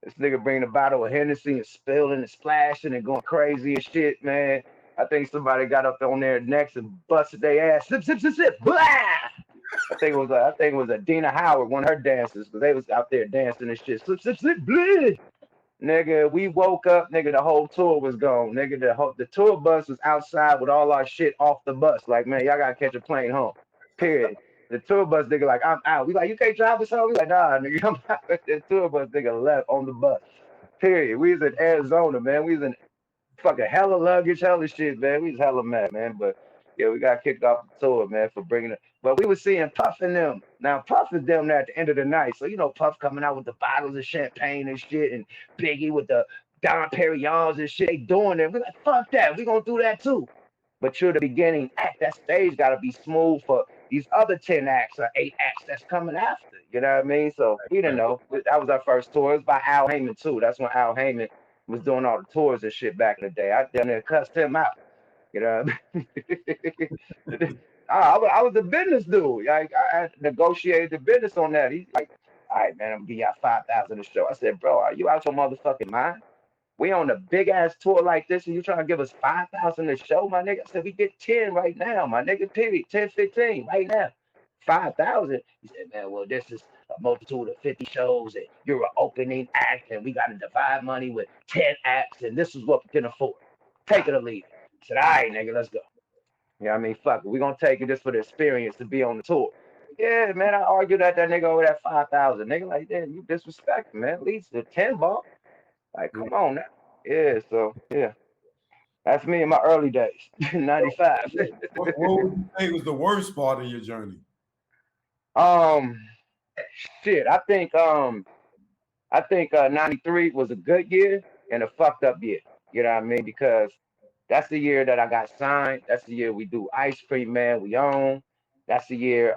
This nigga bringing a bottle of Hennessy and spilling and splashing and going crazy and shit, man. I think somebody got up on there next and busted their ass. Sip, sip, sip, sip. Blah! I think it was Adina Howard, one of her dancers, because they was out there dancing and shit. Slip, slip, slip, blah. Nigga, we woke up, nigga, the whole tour was gone. Nigga, the tour bus was outside with all our shit off the bus. Like, man, y'all gotta catch a plane home. Period. The tour bus nigga like, I'm out. We like, you can't drive us home? We like, nah, nigga, I'm out. The tour bus nigga left on the bus. Period. We was in Arizona, man. We was in fucking hella luggage, hella shit, man. We was hella mad, man. But yeah, we got kicked off the tour, man, for bringing it. But we was seeing Puff and them. Now Puff is them there at the end of the night. So Puff coming out with the bottles of champagne and shit, and Biggie with the Dom Perignons and shit. They doing it. We like, fuck that. We gonna do that too. But you're the beginning act. That stage gotta be smooth for these other 10 acts or 8 acts that's coming after. You know what I mean? So we didn't know. That was our first tour. It was by Al Heyman too. That's when Al Heyman was doing all the tours and shit back in the day. I done there cussed him out. You know what I mean? I was a business dude. I negotiated the business on that. He's like, all right, man, I'm gonna give y'all 5,000 a show. I said, bro, are you out your motherfucking mind? We on a big ass tour like this, and you trying to give us 5,000 to show, my nigga? I said we get 10 right now, my nigga. Period. 10, 15 right now. 5,000. He said, man, well, this is a multitude of 50 shows, and you're an opening act, and we got to divide money with 10 acts, and this is what we can afford. Take it or leave it. I said, all right, nigga, let's go. You know what I mean? Fuck it. We're going to take it just for the experience to be on the tour. Yeah, man, I argued at that nigga over that 5,000. Nigga, like, damn, you disrespect, man. At least the 10 ball. Like, come on now. Yeah, so, yeah. That's me in my early days, 95. What would you say was the worst part of your journey? Shit, I think 93 was a good year and a fucked up year. You know what I mean? Because that's the year that I got signed. That's the year we do Ice Cream Man, we own. That's the year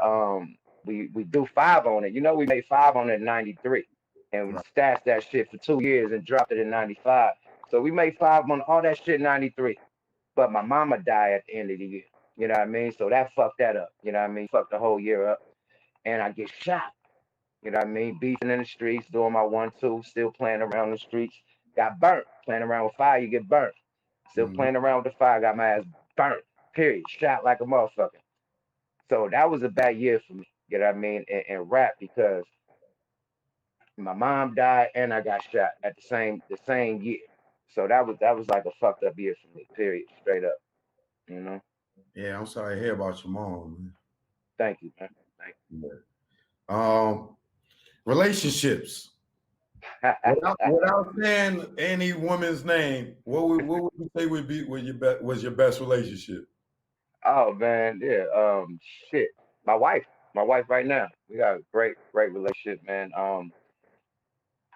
we do 5 on it. You know, we made 5 on it in 93. And we stashed that shit for 2 years and dropped it in 95. So we made 5 on all that shit in 93. But my mama died at the end of the year. You know what I mean? So that fucked that up. You know what I mean? Fucked the whole year up. And I get shot. You know what I mean? Beefing in the streets, doing my 1-2, still playing around the streets. Got burnt. Playing around with fire, you get burnt. Still playing around with the fire, got my ass burnt. Period. Shot like a motherfucker. So that was a bad year for me. You know what I mean? And rap, because my mom died and I got shot at the same year. So that was like a fucked up year for me. Period. Straight up. You know. Yeah, I'm sorry to hear about your mom, man. Thank you, man. Thank you. Relationships. Without saying any woman's name, what would you say was your best relationship? Oh man, yeah. Shit. My wife right now. We got a great relationship, man.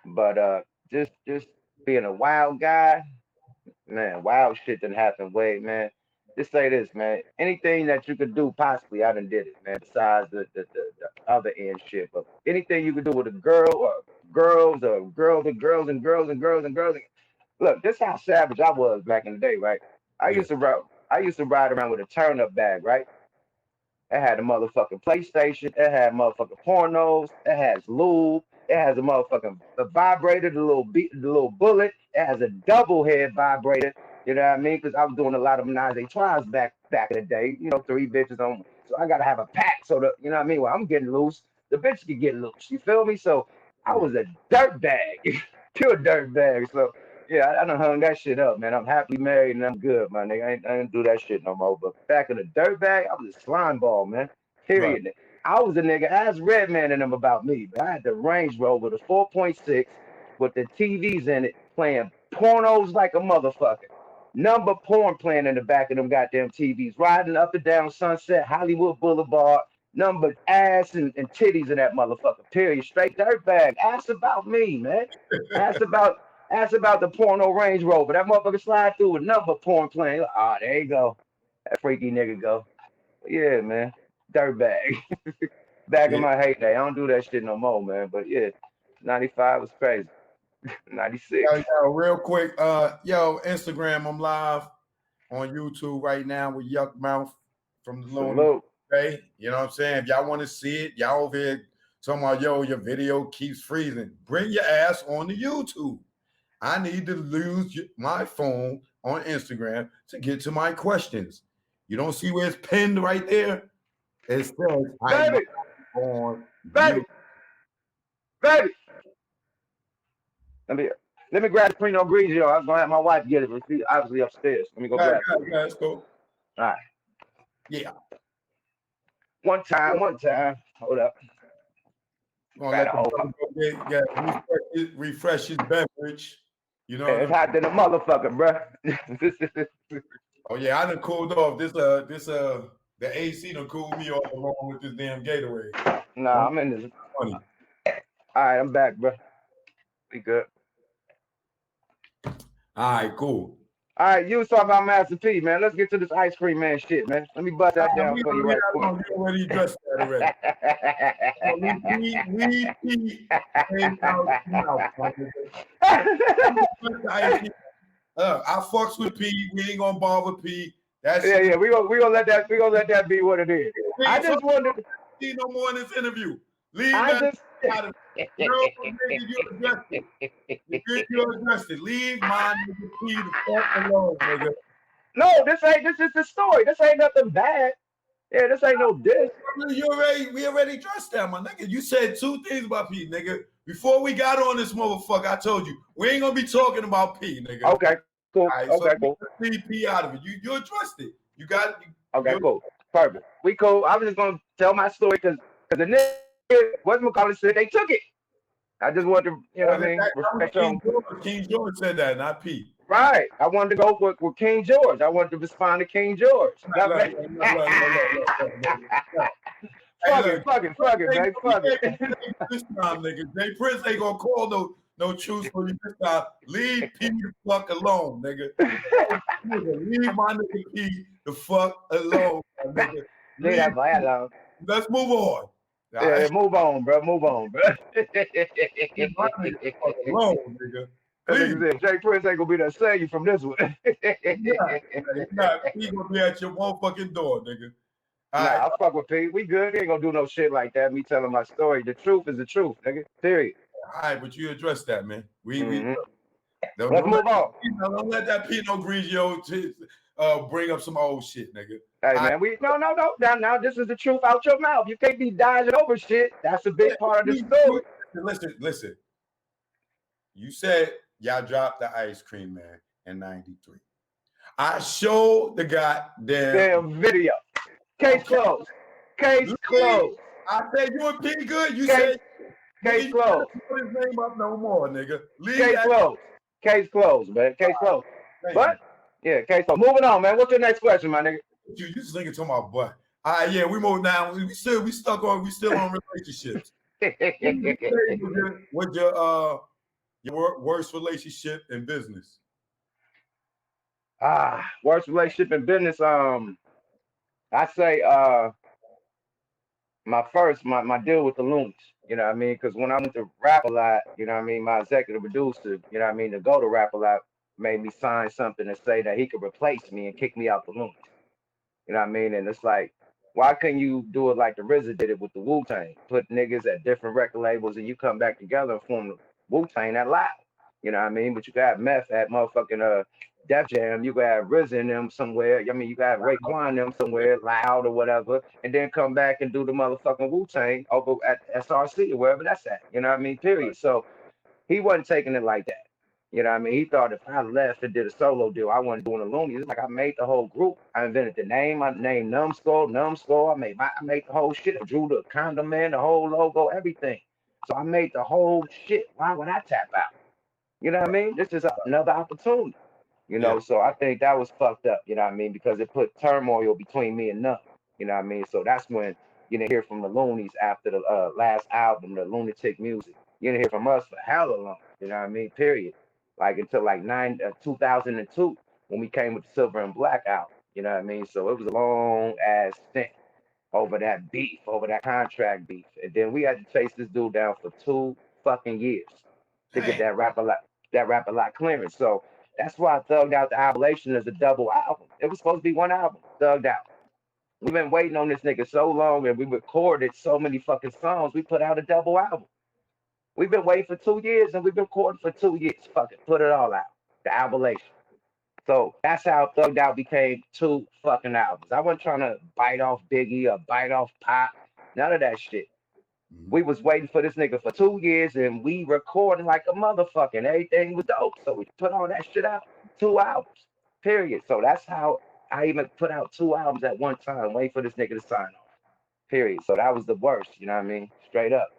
But just being a wild guy, man, wild shit didn't happen. Wait, man. Just say this, man. Anything that you could do, possibly, I done did it, man. Besides the other end shit, but anything you could do with a girl or girls or girls and girls and girls and girls and girls. Look, this is how savage I was back in the day, right? I used to ride around with a turn-up bag, right? It had a motherfucking PlayStation. It had motherfucking pornos. It has lube. It has a motherfucking vibrator, the little bullet. It has a double head vibrator. You know what I mean? Because I was doing a lot of menage a trois back in the day. You know, 3 bitches on. So I gotta have a pack so that, you know what I mean? Well, I'm getting loose, the bitch can get loose. You feel me? So I was a dirt bag, pure dirt bag. So yeah, I done hung that shit up, man. I'm happily married and I'm good, my nigga. I ain't do that shit no more. But back in the dirt bag, I was a slime ball, man. Period. Right. I was a nigga. Ask Redman and them about me. But I had the Range Rover, the 4.6 with the TVs in it, playing pornos like a motherfucker. Number porn playing in the back of them goddamn TVs, riding up and down Sunset, Hollywood Boulevard, number ass and titties in that motherfucker. Period. Straight dirt bag. Ask about me, man. Ask about the porno Range Rover. That motherfucker slide through with number porn playing. Ah, there you go. That freaky nigga go. Yeah, man. Dirt bag. Back in my heyday. I don't do that shit no more, man. But yeah, 95 was crazy. 96. Yo, real quick. Instagram, I'm live on YouTube right now with Yukmouth from the Luniz. Okay? You know what I'm saying? If y'all want to see it, y'all over here talking about, your video keeps freezing. Bring your ass on the YouTube. I need to use my phone on Instagram to get to my questions. You don't see where it's pinned right there? It says, baby, baby. Let me grab the Pinot Grigio. I was gonna have my wife get it, but she's obviously upstairs. Let me go grab it. Let's go. All right. Yeah. One time. Hold up. Refresh his beverage. You know, it's hot than a motherfucker, bro. Oh yeah, I done cooled off. The AC done cooled me off along with this damn Gatorade. Nah, I'm in this. Funny. All right, I'm back, bro. We good. All right, cool. All right, you was talking about Master P, man. Let's get to this Ice Cream Man shit, man. Let me bust that down for you right quick. We already addressed that already. I fucks with P. We ain't gonna bother P. That's yeah. We gonna let that be what it is. I just wanted to see no more in this interview. out of it. No, nigga, you addressed it. You addressed it. Leave my nigga P the fuck alone, nigga. No, this is the story. This ain't nothing bad. Yeah, this ain't no diss. We already addressed that, my nigga. You said two things about P, nigga. Before we got on this motherfucker, I told you we ain't gonna be talking about P, nigga. Okay, cool. All right, okay, so cool. Leave P out of it. You addressed it. You got it. Okay, cool. Perfect. We cool. I was just gonna tell my story because the nigga, what's McCullough said, they took it. I just wanted to, you know what I mean? Respect King George said that, not P. Right. I wanted to go with King George. I wanted to respond to King George. Fuck it, man. Fuck it. This time, nigga. Jay Prince ain't gonna call no truth for you this time. Leave P the fuck alone, nigga. Leave my nigga P the fuck alone, nigga. Leave that boy alone. Let's move on. Yeah, move on, bro. Move on, bro. Leave my nigga fuck alone, nigga. Jay Prince ain't gonna be there to save you from this one. He's gonna be at your motherfucking door, nigga. I fuck with P. We good. He ain't gonna do no shit like that. Me telling my story. The truth is the truth, nigga. Period. All right, but you address that, man. Let's move on. Don't let that Pinot Grigio bring up some old shit, nigga. Hey, man, no. Now, this is the truth out your mouth. You can't be dodging over shit. That's a big part of the story. Listen. You said y'all dropped the Ice Cream Man in '93. I showed the goddamn video. Case closed. Case closed. I said you and P good. You said case closed. Put his name up no more, nigga. Case closed. Case closed, man. Case closed. But yeah, case closed. Moving on, man. What's your next question, my nigga? You just thinking to my butt. All right, yeah, we moved now. We still on relationships. What's your worst relationship in business? Worst relationship in business. I say my deal with the Luniz. You know what I mean? Because when I went to Rap a Lot, you know what I mean, my executive producer, you know what I mean, to go to Rap a Lot made me sign something to say that he could replace me and kick me out the Luniz. You know what I mean? And it's like, why couldn't you do it like the RZA did it with the Wu-Tang? Put niggas at different record labels and you come back together and form the Wu-Tang that loud. You know what I mean? But you got Meth at motherfucking Def Jam, you got RZA in them somewhere. I mean, you got Raekwon them somewhere, loud or whatever, and then come back and do the motherfucking Wu-Tang over at SRC or wherever that's at. You know what I mean? Period. So he wasn't taking it like that. You know what I mean? He thought if I left and did a solo deal, I wasn't doing a Luniz. It's like I made the whole group. I invented the name. I named Numbskull. I made the whole shit. I drew the condom man, the whole logo, everything. So I made the whole shit. Why would I tap out? You know what I mean? This is another opportunity. You know, so I think that was fucked up, you know what I mean? Because it put turmoil between me and them, you know what I mean? So that's when you didn't hear from the Luniz after the last album, the Lunatic Music. You didn't hear from us for hella long, you know what I mean? Period. Like until like 2002 when we came with the Silver and Black album, you know what I mean? So it was a long ass stint over that beef, over that contract beef. And then we had to chase this dude down for 2 fucking years to get that Rap a Lot clearance. So that's why I thugged out the Appellation as a double album. It was supposed to be one album, thugged out. We've been waiting on this nigga so long and we recorded so many fucking songs, we put out a double album. We've been waiting for 2 years and we've been recording for 2 years. Fuck it, put it all out. The Appellation. So that's how Thugged Out became 2 fucking albums. I wasn't trying to bite off Biggie or bite off Pop. None of that shit. We was waiting for this nigga for 2 years and we recording like a motherfucking everything was dope. So we put all that shit out, 2 albums, period. So that's how I even put out 2 albums at one time, waiting for this nigga to sign off, period. So that was the worst, you know what I mean? Straight up.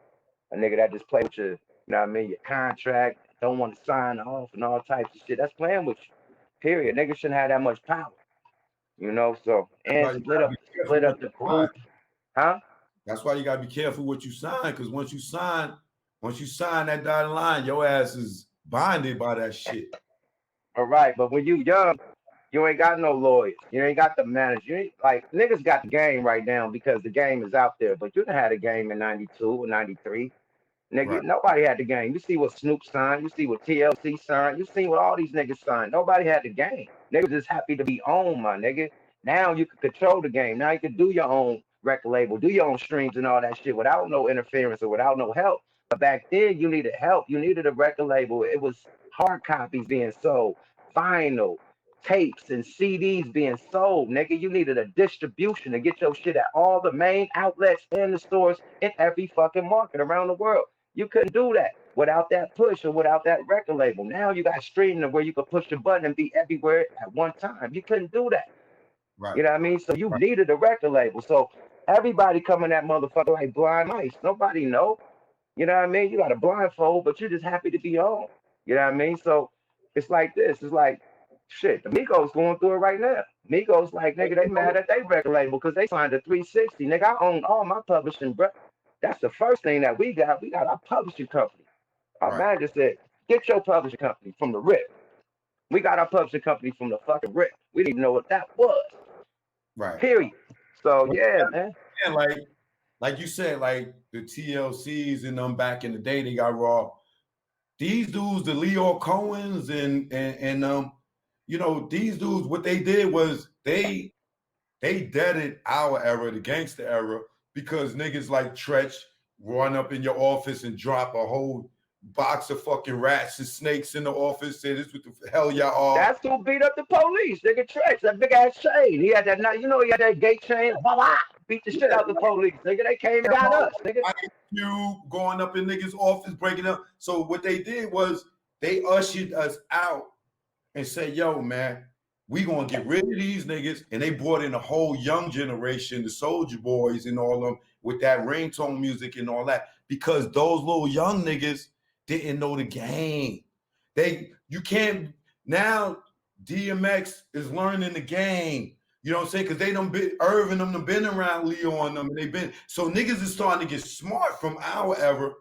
A nigga that just play with your, you know what I mean, your contract, don't want to sign off and all types of shit. That's playing with you, period. Nigga shouldn't have that much power, you know? So, and split up the group. Huh? That's why you gotta be careful what you sign, because once you sign that dotted line, your ass is bonded by that shit. All right, but when you young, you ain't got no lawyers. You ain't got the manager. You ain't, like niggas got the game right now because the game is out there. But you done had a game in '92 or '93. Nigga, right. Nobody had the game. You see what Snoop signed. You see what TLC signed. You see what all these niggas signed. Nobody had the game. Niggas just happy to be on, my nigga. Now you can control the game. Now you can do your own record label, do your own streams and all that shit without no interference or without no help. But back then, you needed help. You needed a record label. It was hard copies being sold, vinyl, tapes, and CDs being sold. Nigga, you needed a distribution to get your shit at all the main outlets and the stores in every fucking market around the world. You couldn't do that without that push or without that record label. Now you got streaming where you could push the button and be everywhere at one time. You couldn't do that. Right. You know what I mean? So you Right. needed a record label. So everybody coming that motherfucker like blind mice. Nobody know. You know what I mean? You got a blindfold, but you're just happy to be on. You know what I mean? So it's like this. It's like, shit, the Migos going through it right now. Migos like, nigga, they mad at their record label because they signed a 360. Nigga, I own all my publishing, bro. That's the first thing that we got. We got our publishing company. Our manager said, get your publishing company from the rip. We got our publishing company from the fucking rip. We didn't even know what that was. Right. Period. So yeah, man. Yeah, like you said, like the TLCs and them back in the day, they got raw. These dudes, the Leo Cohens and you know, these dudes, what they did was they deaded our era, the gangster era, because niggas like Tretch run up in your office and drop a whole box of fucking rats and snakes in the office. Say this what the hell y'all are. That's who beat up the police, nigga. Tretch, that big ass chain. He had that, you know, he had that gate chain. Voila, beat the shit out the police, nigga. They came and got us, nigga. You going up in niggas' office, breaking up. So what they did was they ushered us out and said, yo, man, we gonna get rid of these niggas. And they brought in a whole young generation, the Soldier Boys and all of them, with that ringtone music and all that, because those little young niggas didn't know the game. You can't, now DMX is learning the game. You know what I'm saying? Because they done been, Irvin them been around Leo and them, and they been, so niggas is starting to get smart from our era.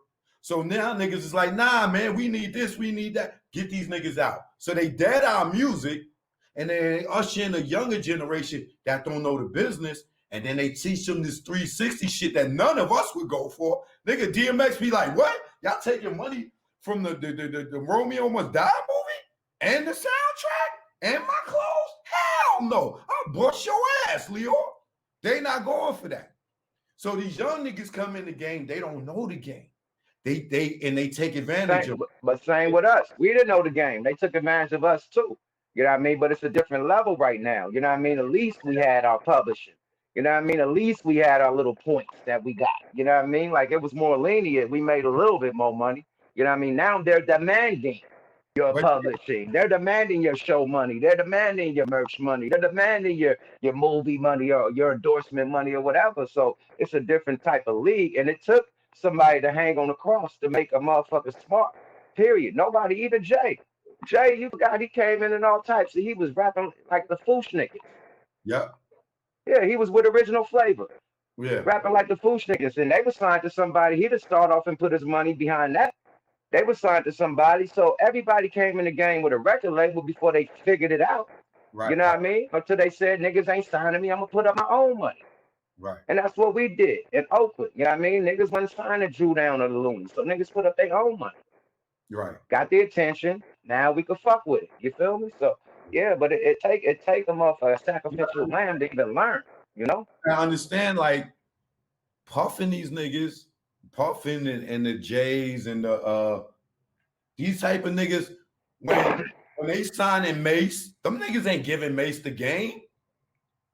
So now niggas is like, nah, man, we need this, we need that. Get these niggas out. So they dead our music, and then they usher in a younger generation that don't know the business, and then they teach them this 360 shit that none of us would go for. Nigga, DMX be like, what? Y'all taking money from the Romeo Must Die movie and the soundtrack and my clothes? Hell no. I'll bust your ass, Leo. They not going for that. So these young niggas come in the game, they don't know the game. They take advantage of it. But same with us. We didn't know the game. They took advantage of us too. You know what I mean? But it's a different level right now. You know what I mean? At least we had our publishing. You know what I mean? At least we had our little points that we got. You know what I mean? Like it was more lenient. We made a little bit more money. You know what I mean? Now they're demanding your publishing. They're demanding your show money. They're demanding your merch money. They're demanding your movie money or your endorsement money or whatever. So it's a different type of league. And it took somebody to hang on the cross to make a motherfucker smart. Period. Nobody, even Jay. Jay, you forgot he came in and all types. He was rapping like the Foosh niggas. Yep. Yeah, he was with Original Flavor. Yeah. Rapping like the Foosh niggas. And they were signed to somebody. He just start off and put his money behind that. They were signed to somebody. So everybody came in the game with a record label before they figured it out. Right. You know what I mean? Until they said, niggas ain't signing me. I'm going to put up my own money. Right. And that's what we did in Oakland. You know what I mean? Niggas wasn't signing Drew Down or the Luniz. So niggas put up their own money. Right. Got the attention. Now we can fuck with it. You feel me? So yeah, but it take them off a sacrificial lamb to even learn, you know? I understand, like Puffin these niggas, Puffin and the Jays and the these type of niggas, when they signing Mace, them niggas ain't giving Mace the game.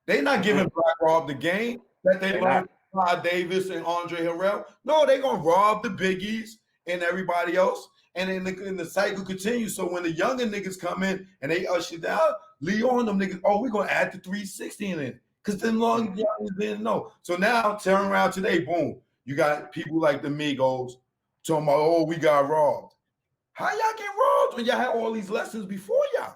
They not giving Black Rob the game that they learned from Todd Davis and Andre Harrell. No, they gonna rob the Biggies and everybody else. And then the cycle continues. So when the younger niggas come in and they usher down, Leo and them niggas, oh, we're gonna add the 360 in it. Because them long youngers didn't know. So now turn around today, boom. You got people like the Migos talking about, oh, we got robbed. How y'all get robbed when y'all had all these lessons before y'all?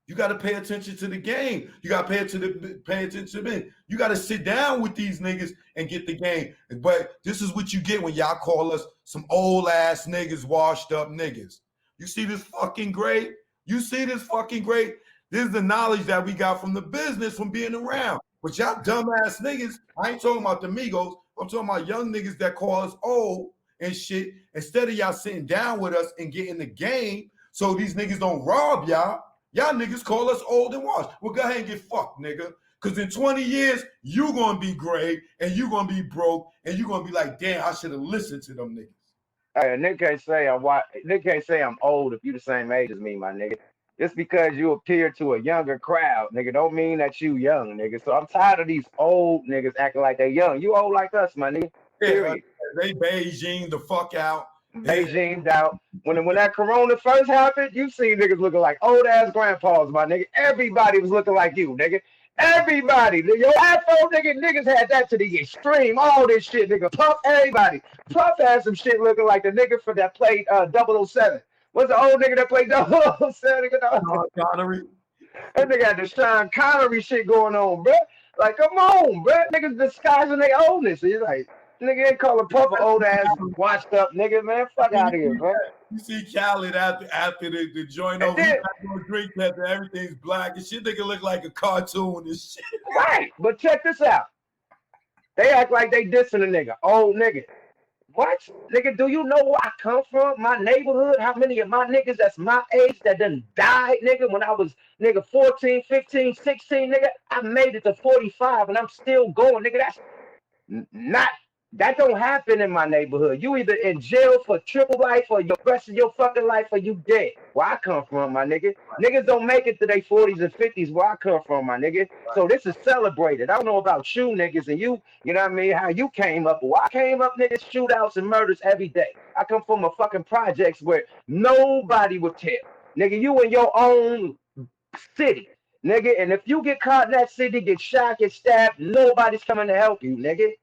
You got to pay attention to the game. You got to pay attention to me. You got to sit down with these niggas and get the game. But this is what you get when y'all call us some old ass niggas, washed up niggas. You see this fucking great? You see this fucking great? This is the knowledge that we got from the business from being around. But y'all dumbass niggas, I ain't talking about the Migos. I'm talking about young niggas that call us old and shit. Instead of y'all sitting down with us and getting the game so these niggas don't rob y'all, y'all niggas call us old and washed. Well, go ahead and get fucked, nigga. Because in 20 years, you going to be gray and you going to be broke and you going to be like, damn, I should have listened to them niggas. Hey, a nigga can't say nigga can't say I'm old if you the same age as me, my nigga. Just because you appear to a younger crowd, nigga, don't mean that you young, nigga. So I'm tired of these old niggas acting like they young. You old like us, my nigga. Period. They Beijing the fuck out. Beijing's out. When that corona first happened, you seen niggas looking like old ass grandpas, my nigga. Everybody was looking like you, nigga. Everybody. Your iPhone, niggas had that to the extreme. All this shit, nigga. Puff, everybody. Puff had some shit looking like the nigga for that played 007. What's the old nigga that played 007? Connery. That nigga had the Sean Connery shit going on, bro. Like, come on, bro. Niggas disguising their oldness. He's like, nigga ain't calling Puff an old ass washed up nigga, man. Fuck out of here, man. You see Khaled after the joint over, he's not gonna drink after everything's black and shit. Nigga look like a cartoon and shit. Right, but check this out. They act like they dissing a nigga, old nigga. What? Nigga, do you know where I come from? My neighborhood? How many of my niggas that's my age that done died, nigga, when I was, nigga, 14, 15, 16, nigga? I made it to 45 and I'm still going, nigga. That's not, that don't happen in my neighborhood. You either in jail for triple life or the rest of your fucking life or you dead. Where I come from, my nigga. Niggas don't make it to their 40s and 50s where I come from, my nigga. So this is celebrated. I don't know about you niggas and you know what I mean, how you came up. Well, I came up, niggas, shootouts and murders every day. I come from a fucking projects where nobody would tell. Nigga, you in your own city. Nigga, and if you get caught in that city, get shot, get stabbed, nobody's coming to help you, nigga.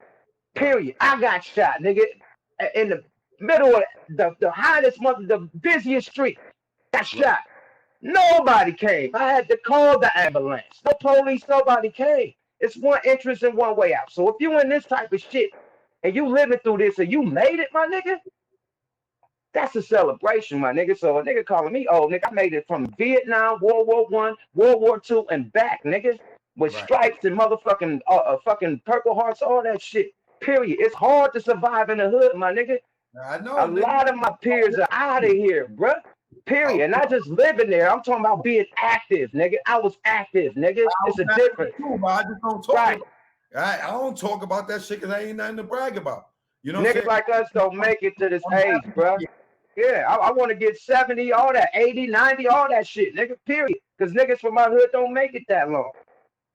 Period. I got shot, nigga, in the middle of the hottest month, the busiest street. Got shot. Nobody came. I had to call the ambulance. No police, nobody came. It's one entrance and one way out. So if you in this type of shit and you living through this and you made it, my nigga, that's a celebration, my nigga. So a nigga calling me old, nigga, I made it from Vietnam, World War I, World War II, and back, nigga, with stripes and motherfucking fucking Purple Hearts, all that shit. Period. It's hard to survive in the hood, my nigga. I know. A lot of my peers are out of here, bruh. Period. Not just living there. I'm talking about being active, nigga. I was active, nigga. It's a difference. Too, but I just don't talk. I don't talk about that shit because I ain't nothing to brag about. You know, niggas like us don't make it to this age, bruh. Yeah, I want to get 70, all that, 80, 90, all that shit, nigga. Period. Because niggas from my hood don't make it that long.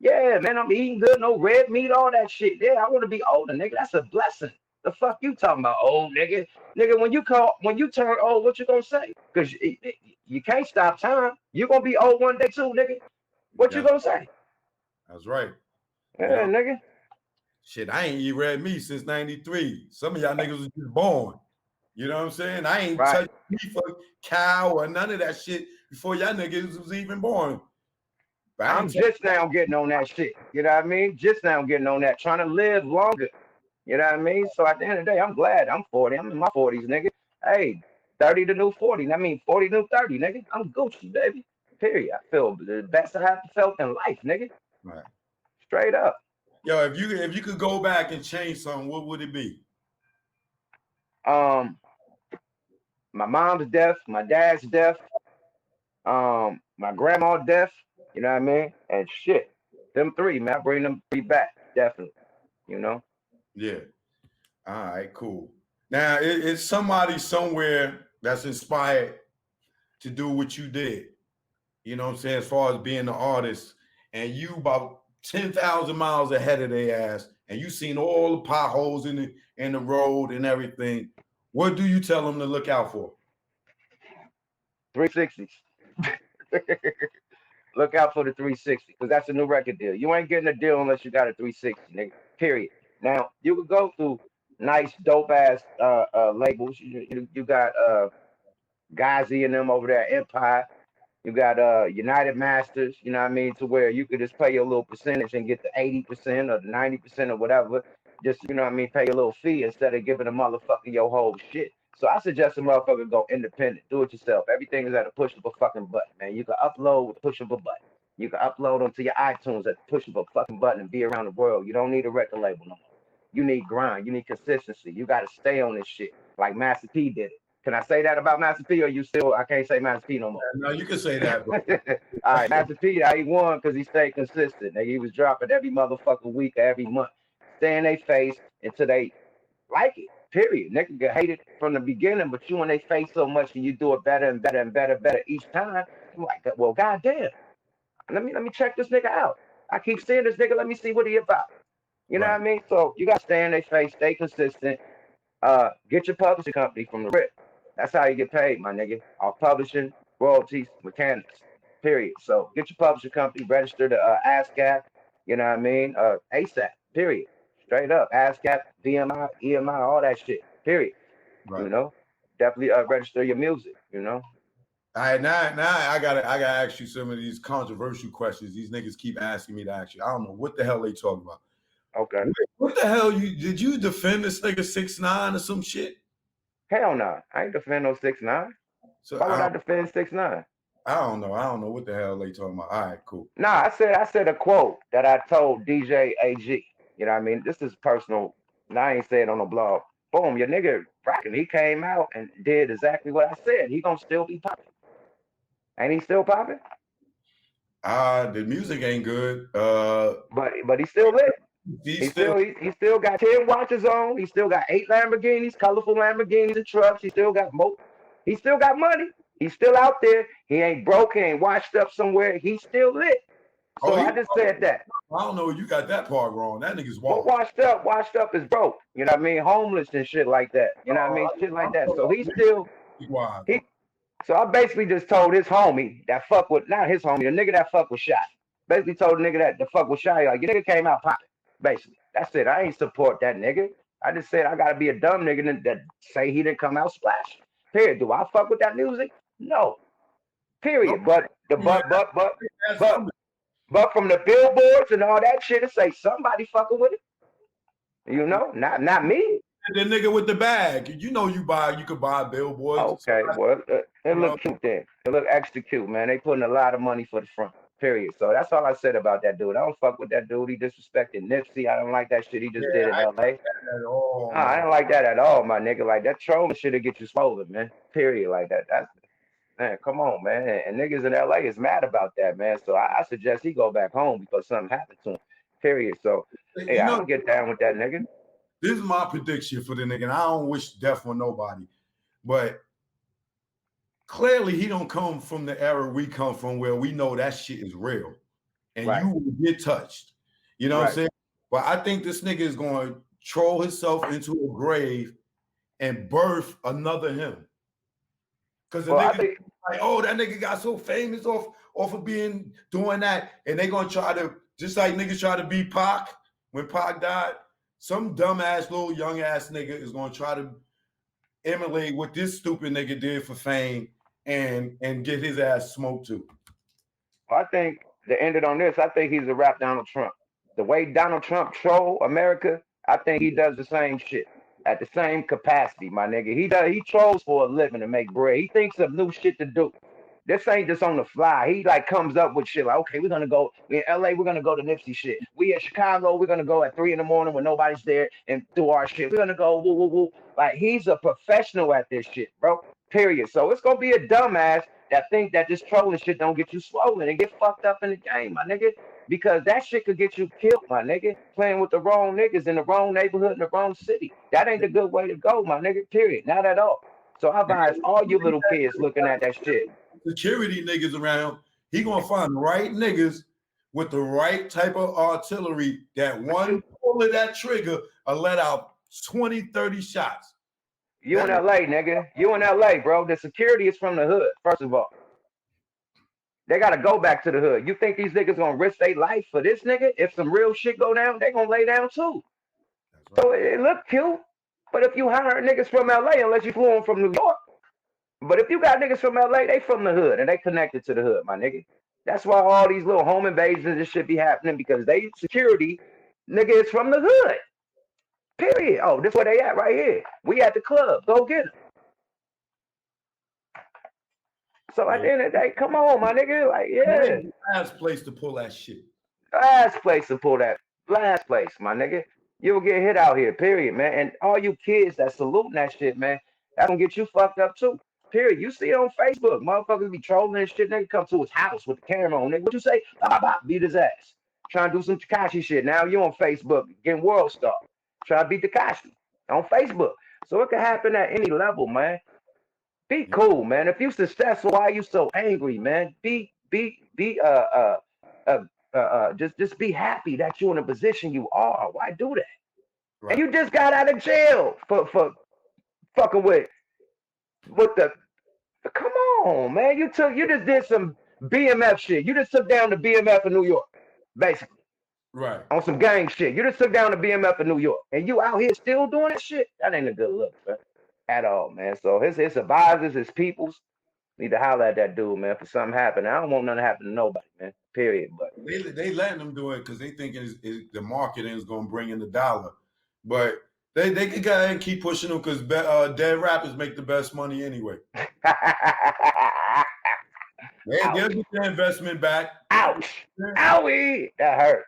Yeah, man, I'm eating good, no red meat, all that shit. Yeah, I want to be older, nigga. That's a blessing. The fuck you talking about, old nigga? Nigga, when you turn old, what you gonna say? Because you can't stop time. You gonna be old one day too, nigga. What you gonna say? That's right. Yeah, nigga. Shit, I ain't eat red meat since '93. Some of y'all niggas was just born. You know what I'm saying? I ain't touched beef or cow or none of that shit before y'all niggas was even born. I'm just now getting on that shit. You know what I mean? Just now getting on that, trying to live longer. You know what I mean? So at the end of the day, I'm glad I'm 40. I'm in my 40s, nigga. Hey, 30 to new 40. I mean, 40 to new 30, nigga. I'm Gucci, baby. Period. I feel the best I have felt in life, nigga. Right. Straight up. Yo, if you could go back and change something, what would it be? My mom's death, my dad's death, my grandma's death. You know what I mean? And shit, them three, man, I bring them three back, definitely. You know? Yeah. All right, cool. Now, it's somebody somewhere that's inspired to do what you did. You know what I'm saying? As far as being an artist, and you about 10,000 miles ahead of their ass, and you seen all the potholes in the road and everything. What do you tell them to look out for? 360s. Look out for the 360 because that's a new record deal. You ain't getting a deal unless you got a 360, nigga. Period. Now you could go through nice, dope ass labels. You got Ghazi and them over there at Empire. You got United Masters. You know what I mean? To where you could just pay your little percentage and get the 80% or the 90% or whatever. Just you know what I mean? Pay a little fee instead of giving a motherfucker your whole shit. So I suggest a motherfucker go independent, do it yourself. Everything is at a push of a fucking button, man. You can upload with a push of a button. You can upload onto your iTunes at the push of a fucking button and be around the world. You don't need a record label no more. You need grind. You need consistency. You got to stay on this shit like Master P did it. Can I say that about Master P or you still, I can't say Master P no more? No, you can say that. All right, Master P, he won because he stayed consistent. Nigga, he was dropping every motherfucking week, every month. Stay in their face until they like it. Period. Nigga get hated from the beginning, but you in they face so much and you do it better and better and better each time. I'm like, well, goddamn. Let me check this nigga out. I keep seeing this nigga. Let me see what he about. You know what I mean? So you got to stay in their face, stay consistent. Get your publishing company from the rip. That's how you get paid, my nigga. Off publishing, royalties, mechanics. Period. So get your publishing company, register to ASCAP. You know what I mean? ASAP. Period. Straight up. ASCAP, BMI, EMI, all that shit. Period. Right. You know, definitely register your music. You know. All right, now I gotta ask you some of these controversial questions. These niggas keep asking me to ask you. I don't know what the hell they talking about. Okay. What the hell did you defend this nigga 6ix9ine or some shit? Hell no, I ain't defend no 6ix9ine. So why would I defend 6ix9ine? I don't know what the hell they talking about. All right, cool. Nah, I said a quote that I told DJ AG. You know what I mean? This is personal. And I ain't saying on the blog. Boom, your nigga rocking. He came out and did exactly what I said. He gonna still be popping. Ain't he still popping? The music ain't good. But he's still lit. He still got 10 watches on. He still got 8 Lamborghinis, colorful Lamborghinis and trucks. He still got money. He's still out there. He ain't broke. He ain't washed up somewhere. He's still lit. So I just said that. I don't know. You got that part wrong. That nigga's walking. Well, washed up is broke. You know what I mean? Homeless and shit like that. You know what I mean? Shit like that. So he's still. So I basically just told his homie that fuck with, not his homie, the nigga that fuck with Shy. Basically told the nigga that fuck with Shy, like, your nigga came out popping. Basically. That's it. I ain't support that nigga. I just said I gotta be a dumb nigga that say he didn't come out splash. Period. Do I fuck with that music? No. Period. But from the billboards and all that shit, it say somebody fucking with it. You know, not me. The nigga with the bag. You know you could buy billboards. Okay, well, it look cute then. It look extra cute, man. They putting a lot of money for the front. Period. So that's all I said about that dude. I don't fuck with that dude. He disrespected Nipsey. I don't like that shit he just did in LA. I don't like that at all, my nigga. Like that trolling shit'll get you swollen, man. Period. Like that. That's, man, come on, man. And niggas in LA is mad about that, man. So I suggest he go back home because something happened to him. Period. So hey, I don't get down with that nigga. This is my prediction for the nigga. And I don't wish death on nobody, but clearly he don't come from the era we come from where we know that shit is real and you will get touched. You know what I'm saying? But I think this nigga is going to troll himself into a grave and birth another him. Because the nigga like, oh, that nigga got so famous off of doing that. And they going to try to, just like niggas try to be Pac when Pac died, some dumbass little young ass nigga is going to try to emulate what this stupid nigga did for fame and get his ass smoked too. I think to end it on this, I think he's a rap Donald Trump. The way Donald Trump troll America, I think he does the same shit at the same capacity, my nigga. He trolls for a living to make bread. He thinks of new shit to do. This ain't just on the fly. He like comes up with shit like, okay, we're gonna go in LA, we're gonna go to Nipsey shit. We in Chicago, we're gonna go at 3 a.m. when nobody's there and do our shit. We're gonna go woo woo woo. Like he's a professional at this shit, bro. Period. So it's gonna be a dumbass that think that this trolling shit don't get you swollen and get fucked up in the game, my nigga. Because that shit could get you killed, my nigga. Playing with the wrong niggas in the wrong neighborhood in the wrong city. That ain't a good way to go, my nigga. Period. Not at all. So I advise all you little kids looking at that shit. Security niggas around, he gonna find the right niggas with the right type of artillery that one pull of that trigger will let out 20, 30 shots. You in LA, nigga. You in LA, bro. The security is from the hood, first of all. They gotta go back to the hood. You think these niggas gonna risk their life for this nigga? If some real shit go down, they gonna lay down too. Right. So it look cute. But if you hire niggas from LA, unless you flew them from New York. But if you got niggas from LA, they from the hood and they connected to the hood, my nigga. That's why all these little home invasions and shit be happening because they security, nigga, is from the hood. Period. Oh, this where they at right here. We at the club. Go get them. So at the end of the day, come on, my nigga. Like, yeah. Last place to pull that shit. Last place to pull that. Last place, my nigga. You'll get hit out here, period, man. And all you kids that saluting that shit, man, that's gonna get you fucked up too. Period. You see it on Facebook. Motherfuckers be trolling and shit. Nigga come to his house with the camera on. Nigga, what you say? Blah, blah, beat his ass. Trying to do some Tekashi shit. Now you on Facebook getting world star. Trying to beat Tekashi on Facebook. So it can happen at any level, man. Be cool, man. If you successful, why are you so angry, man? Just be happy that you're in the position you are. Why do that? Right. And you just got out of jail for fucking with the. Come on, man. You just did some BMF shit. You just took down the BMF in New York, basically Right. on some gang shit. You just took down the BMF in New York, and you out here still doing that shit. That ain't a good look, man, at all, man. So his advisors, his peoples need to holler at that dude, man, for something happen. I don't want nothing to happen to nobody, man. Period. But They letting them do it because they thinking the marketing is going to bring in the dollar, but they could go ahead and keep pushing them because dead rappers make the best money anyway. They'll get their investment back. Ouch! Owie! That hurt.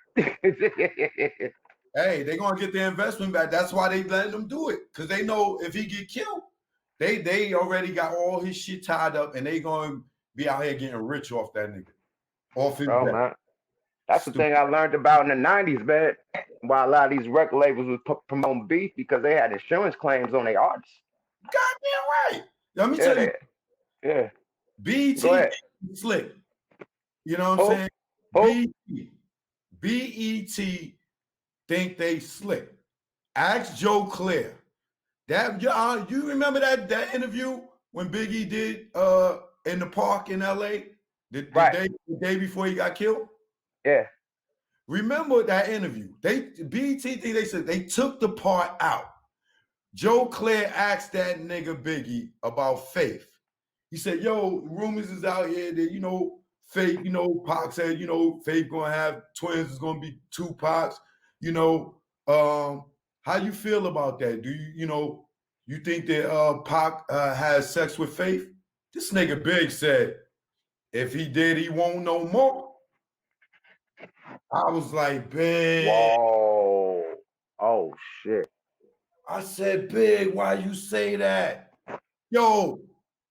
Hey, they're gonna get their investment back. That's why they letting them do it because they know if he get killed, they already got all his shit tied up, and they gonna be out here getting rich off that nigga, off his death. Man. That's the thing I learned about in the 90s, man. Why a lot of these record labels was promoting beef because they had insurance claims on their artists. Goddamn right. Let me tell you. Yeah. BET slick. You know what I'm saying? BET think they slick. Ask Joe Clair. That you remember that interview when Biggie did in the park in LA the day before he got killed? Yeah. Remember that interview? BET they said they took the part out. Joe Clair asked that nigga Biggie about Faith. He said, yo, rumors is out here that, Faith, Pac said, Faith gonna have twins, is gonna be two Pacs. How you feel about that? Do you think that Pac has sex with Faith? This nigga Big said, if he did, he won't no more. I was like, Big. Whoa. Oh, shit. I said, Big, why you say that? Yo,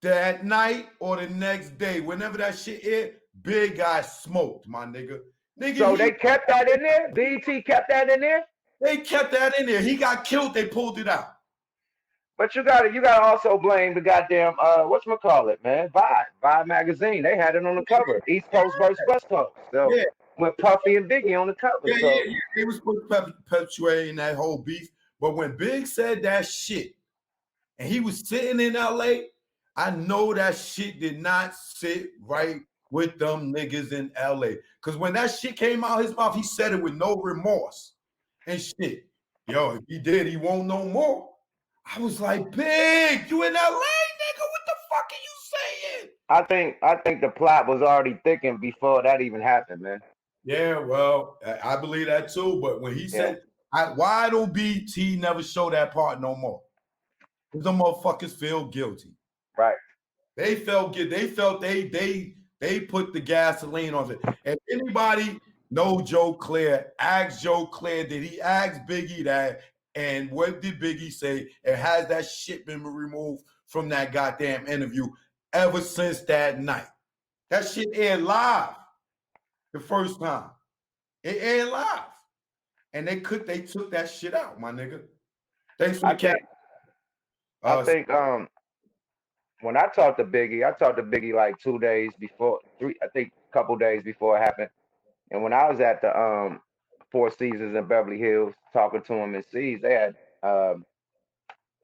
that night or the next day, whenever that shit is, Big guy smoked, my nigga. So they kept that in there? BET kept that in there? They kept that in there. He got killed, they pulled it out. But you gotta also blame the goddamn whatchamacallit, man. Vibe magazine. They had it on the cover. East Coast versus West Coast. So with Puffy and Biggie on the cover. Yeah. They was perpetuating that whole beef. But when Big said that shit, and he was sitting in LA, I know that shit did not sit right with them niggas in LA. Because when that shit came out his mouth, he said it with no remorse and shit. Yo, if he did, he won't no more. I was like, Big, you in LA, nigga? What the fuck are you saying? I think the plot was already thickened before that even happened, man. Yeah, well, I believe that too. But when he said, why don't BT never show that part no more? Because the motherfuckers feel guilty. Right. They felt good. They felt they put the gasoline on it. If anybody know Joe Clair, ask Joe Clair, did he ask Biggie that? And what did Biggie say? And has that shit been removed from that goddamn interview ever since that night? That shit aired live the first time. It aired live. And they took that shit out, my nigga. Thanks for the cat. I think when I talked to Biggie like 2 days before, a couple days before it happened. And when I was at the Four Seasons in Beverly Hills talking to him in C's, they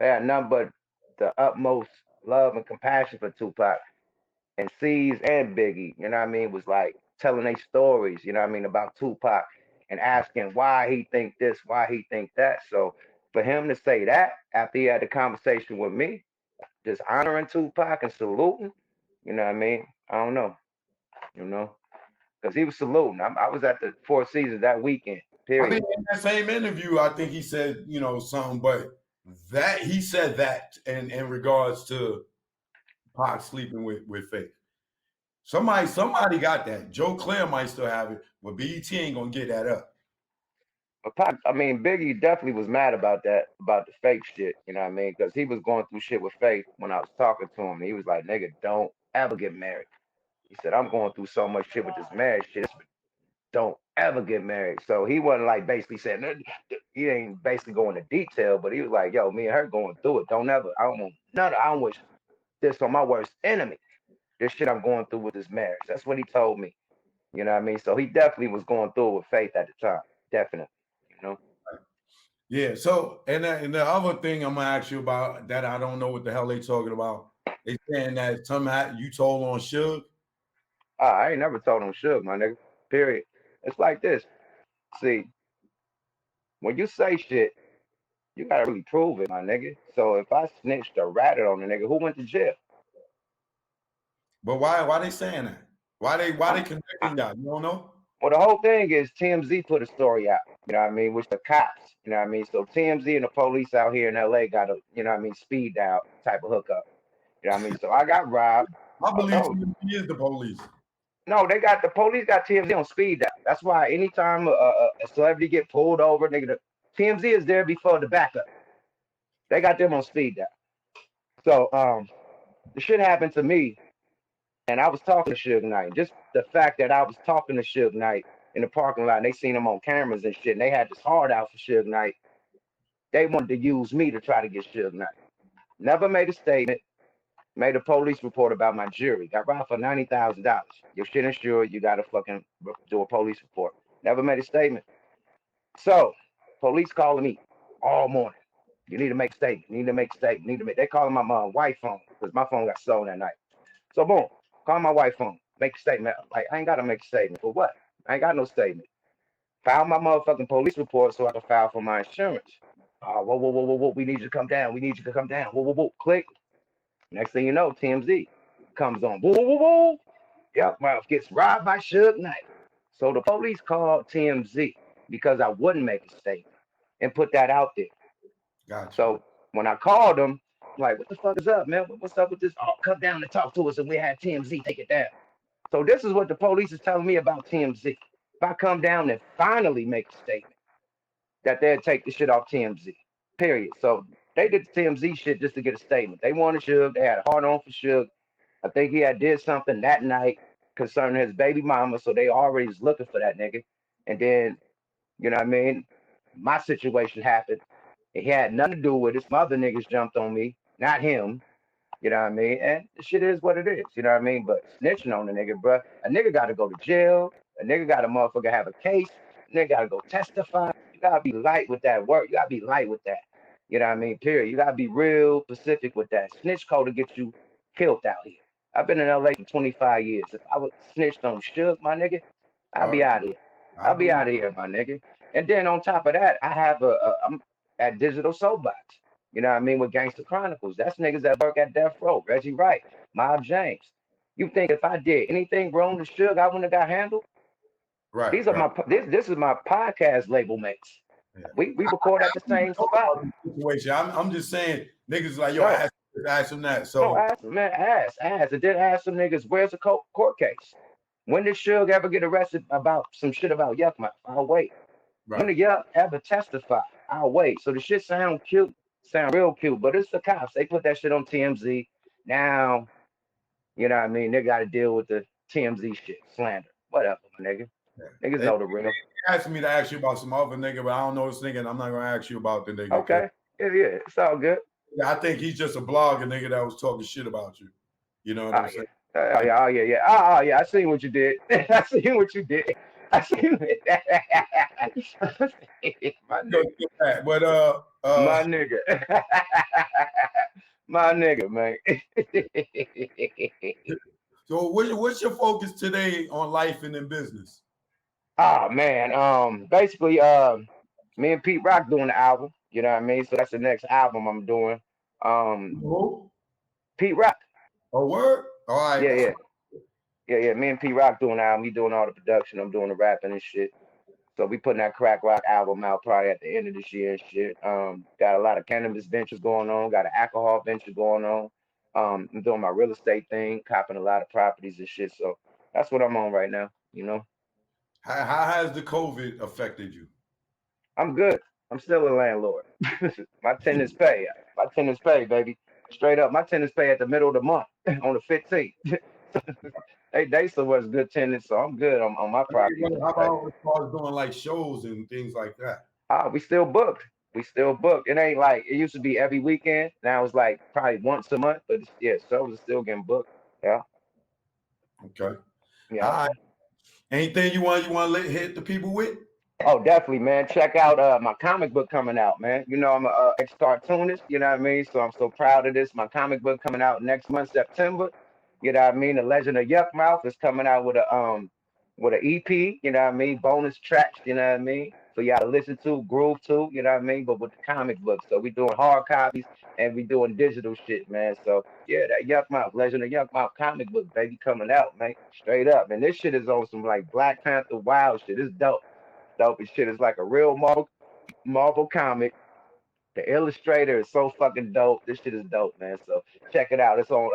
had nothing but the utmost love and compassion for Tupac. And C's and Biggie, you know what I mean, was like telling their stories, you know what I mean, about Tupac and asking why he think this, why he think that. So for him to say that after he had the conversation with me, just honoring Tupac and saluting, you know what I mean? I don't know, because he was saluting. I was at the Four Seasons that weekend. Period. I mean, in that same interview, I think he said, something, but that he said that in regards to Pac sleeping with Faith. Somebody got that. Joe Clair might still have it, but BET ain't gonna get that up. But Biggie definitely was mad about that, about the Faith shit, you know what I mean? Because he was going through shit with Faith when I was talking to him. He was like, nigga, don't ever get married. He said, I'm going through so much shit with this marriage shit. Don't ever get married. So he wasn't like basically saying, he ain't basically going into detail, but he was like, yo, me and her going through it. Don't ever, I don't want none of, I don't wish this on my worst enemy. This shit I'm going through with this marriage. That's what he told me. You know what I mean? So he definitely was going through it with Faith at the time. Definitely. You know? Yeah. So, and the other thing I'm gonna ask you about that I don't know what the hell they talking about. They saying that somehow you told on Suge. I ain't never told him Suge, my nigga. Period. It's like this. See, when you say shit, you gotta really prove it, my nigga. So if I snitched or ratted on a nigga, who went to jail? But why they saying that? Why they connecting that? You don't know? Well, the whole thing is TMZ put a story out, you know what I mean, which the cops, you know what I mean? So TMZ and the police out here in LA got a, you know what I mean, speed dial type of hookup. You know what I mean? So I got robbed. I believe TMZ is the police. No, the police got TMZ on speed dial. That's why anytime a celebrity get pulled over, nigga, the TMZ is there before the backup. They got them on speed dial. So the shit happened to me, and I was talking to Suge Knight. Just the fact that I was talking to Suge Knight in the parking lot, and they seen him on cameras and shit, and they had this hard out for Suge Knight. They wanted to use me to try to get Suge Knight. Never made a statement. Made a police report about my jury. Got robbed for $90,000. Your shit insured. You got to fucking do a police report. Never made a statement. So, police calling me all morning. You need to make a statement. You need to make a statement. You need to make. They calling my wife phone because my phone got stolen that night. So boom, call my wife phone. Make a statement. Like I ain't got to make a statement for what? I ain't got no statement. File my motherfucking police report so I can file for my insurance. Whoa. We need you to come down. We need you to come down. Whoa. Click. Next thing you know, TMZ comes on. Whoa. Yukmouth gets robbed by Suge Knight. So the police called TMZ because I wouldn't make a statement and put that out there. Gotcha. So when I called them, I'm like, what the fuck is up, man? What's up with this? Oh, come down and talk to us, and we had TMZ take it down. So this is what the police is telling me about TMZ. If I come down and finally make a statement, that they'll take the shit off TMZ. Period. So they did the TMZ shit just to get a statement. They wanted Suge. They had a hard on for Suge. I think he had did something that night concerning his baby mama, so they already was looking for that nigga. And then, you know what I mean? My situation happened. It had nothing to do with it. Some other niggas jumped on me, not him. You know what I mean? And the shit is what it is. You know what I mean? But snitching on a nigga, bro, a nigga got to go to jail. A nigga got to motherfucker have a case. A nigga got to go testify. You got to be light with that work. You got to be light with that. You know what I mean? Period. You got to be real specific with that. Snitch code to get you killed out here. I've been in LA for 25 years. If I was snitched on Suge, my nigga, I'd be out of here. I'll be out of here, my nigga. And then on top of that, I have I'm at Digital Soapbox. You know what I mean? With Gangster Chronicles. That's niggas that work at Death Row. Reggie Wright, Mob James. You think if I did anything wrong to Suge, I wouldn't have got handled? Right. These are my this is my podcast label mates. Yeah. We record at the same spot. Situation. I'm just saying, niggas like, yo, ask them that. So no, ask them, man, ask. And then ask some niggas, where's the court case? When did Suge ever get arrested about some shit about Yukmouth? I'll wait. Right. When did Yuck ever testify? I'll wait. So the shit sound cute, sound real cute, but it's the cops. They put that shit on TMZ. Now, you know what I mean? They got to deal with the TMZ shit, slander. Whatever, my nigga. Yeah. Niggas know the real. They asked me to ask you about some other nigga, but I don't know this nigga, and I'm not going to ask you about the nigga. Okay. Yeah, it's all good. Yeah, I think he's just a blogger nigga that was talking shit about you. You know what I'm saying? Oh yeah. I seen what you did. I seen what you did. I seen it. My nigga. But my nigga. My nigga, man. So what's your focus today on life and in business? Oh man. Basically, me and Pete Rock doing the album. You know what I mean? So that's the next album I'm doing. Who? Pete Rock. Oh, word? All right. Yeah. Me and Pete Rock doing the album. He doing all the production. I'm doing the rapping and shit. So we putting that crack rock album out probably at the end of this year and shit. Got a lot of cannabis ventures going on. Got an alcohol venture going on. I'm doing my real estate thing, copping a lot of properties and shit. So that's what I'm on right now. You know. How has the COVID affected you? I'm good. I'm still a landlord. My tenants pay. My tenants pay, baby. Straight up. My tenants pay at the middle of the month on the 15th. They still was good tenants, so I'm good on my property. How about as far as doing like shows and things like that? We still booked. We still booked. It ain't like it used to be every weekend. Now it's like probably once a month, but yeah, shows are still getting booked. Yeah. Okay. Yeah. All right. Anything you want to hit the people with? Oh, definitely, man. Check out my comic book coming out, man. You know, I'm a ex-cartoonist, you know what I mean? So I'm so proud of this. My comic book coming out next month, September. You know what I mean? The Legend of Yukmouth is coming out with an EP, you know what I mean? Bonus tracks, you know what I mean? For y'all to listen to, groove to, you know what I mean? But with the comic book. So we doing hard copies and we doing digital shit, man. So yeah, that Yukmouth, Legend of Yukmouth comic book, baby, coming out, man. Straight up. And this shit is on some like Black Panther wild shit. It's dope. Dope as shit. It's like a real Marvel comic. The illustrator is so fucking dope. This shit is dope, man. So check it out. It's on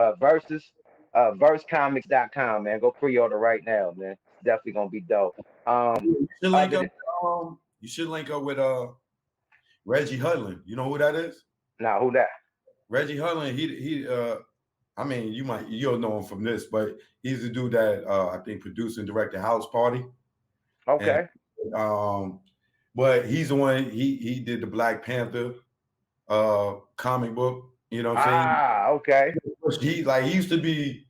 versecomics.com, man. Go pre-order right now, man. It's definitely gonna be dope. You should link up with Reggie Hudlin. You know who that is? Now who that? Reggie Hudlin, he I mean, you'll know him from this, but he's the dude that I think produced and directed House Party. Okay. And, but he's the one he did the Black Panther comic book. You know what I'm saying? Okay. He used to be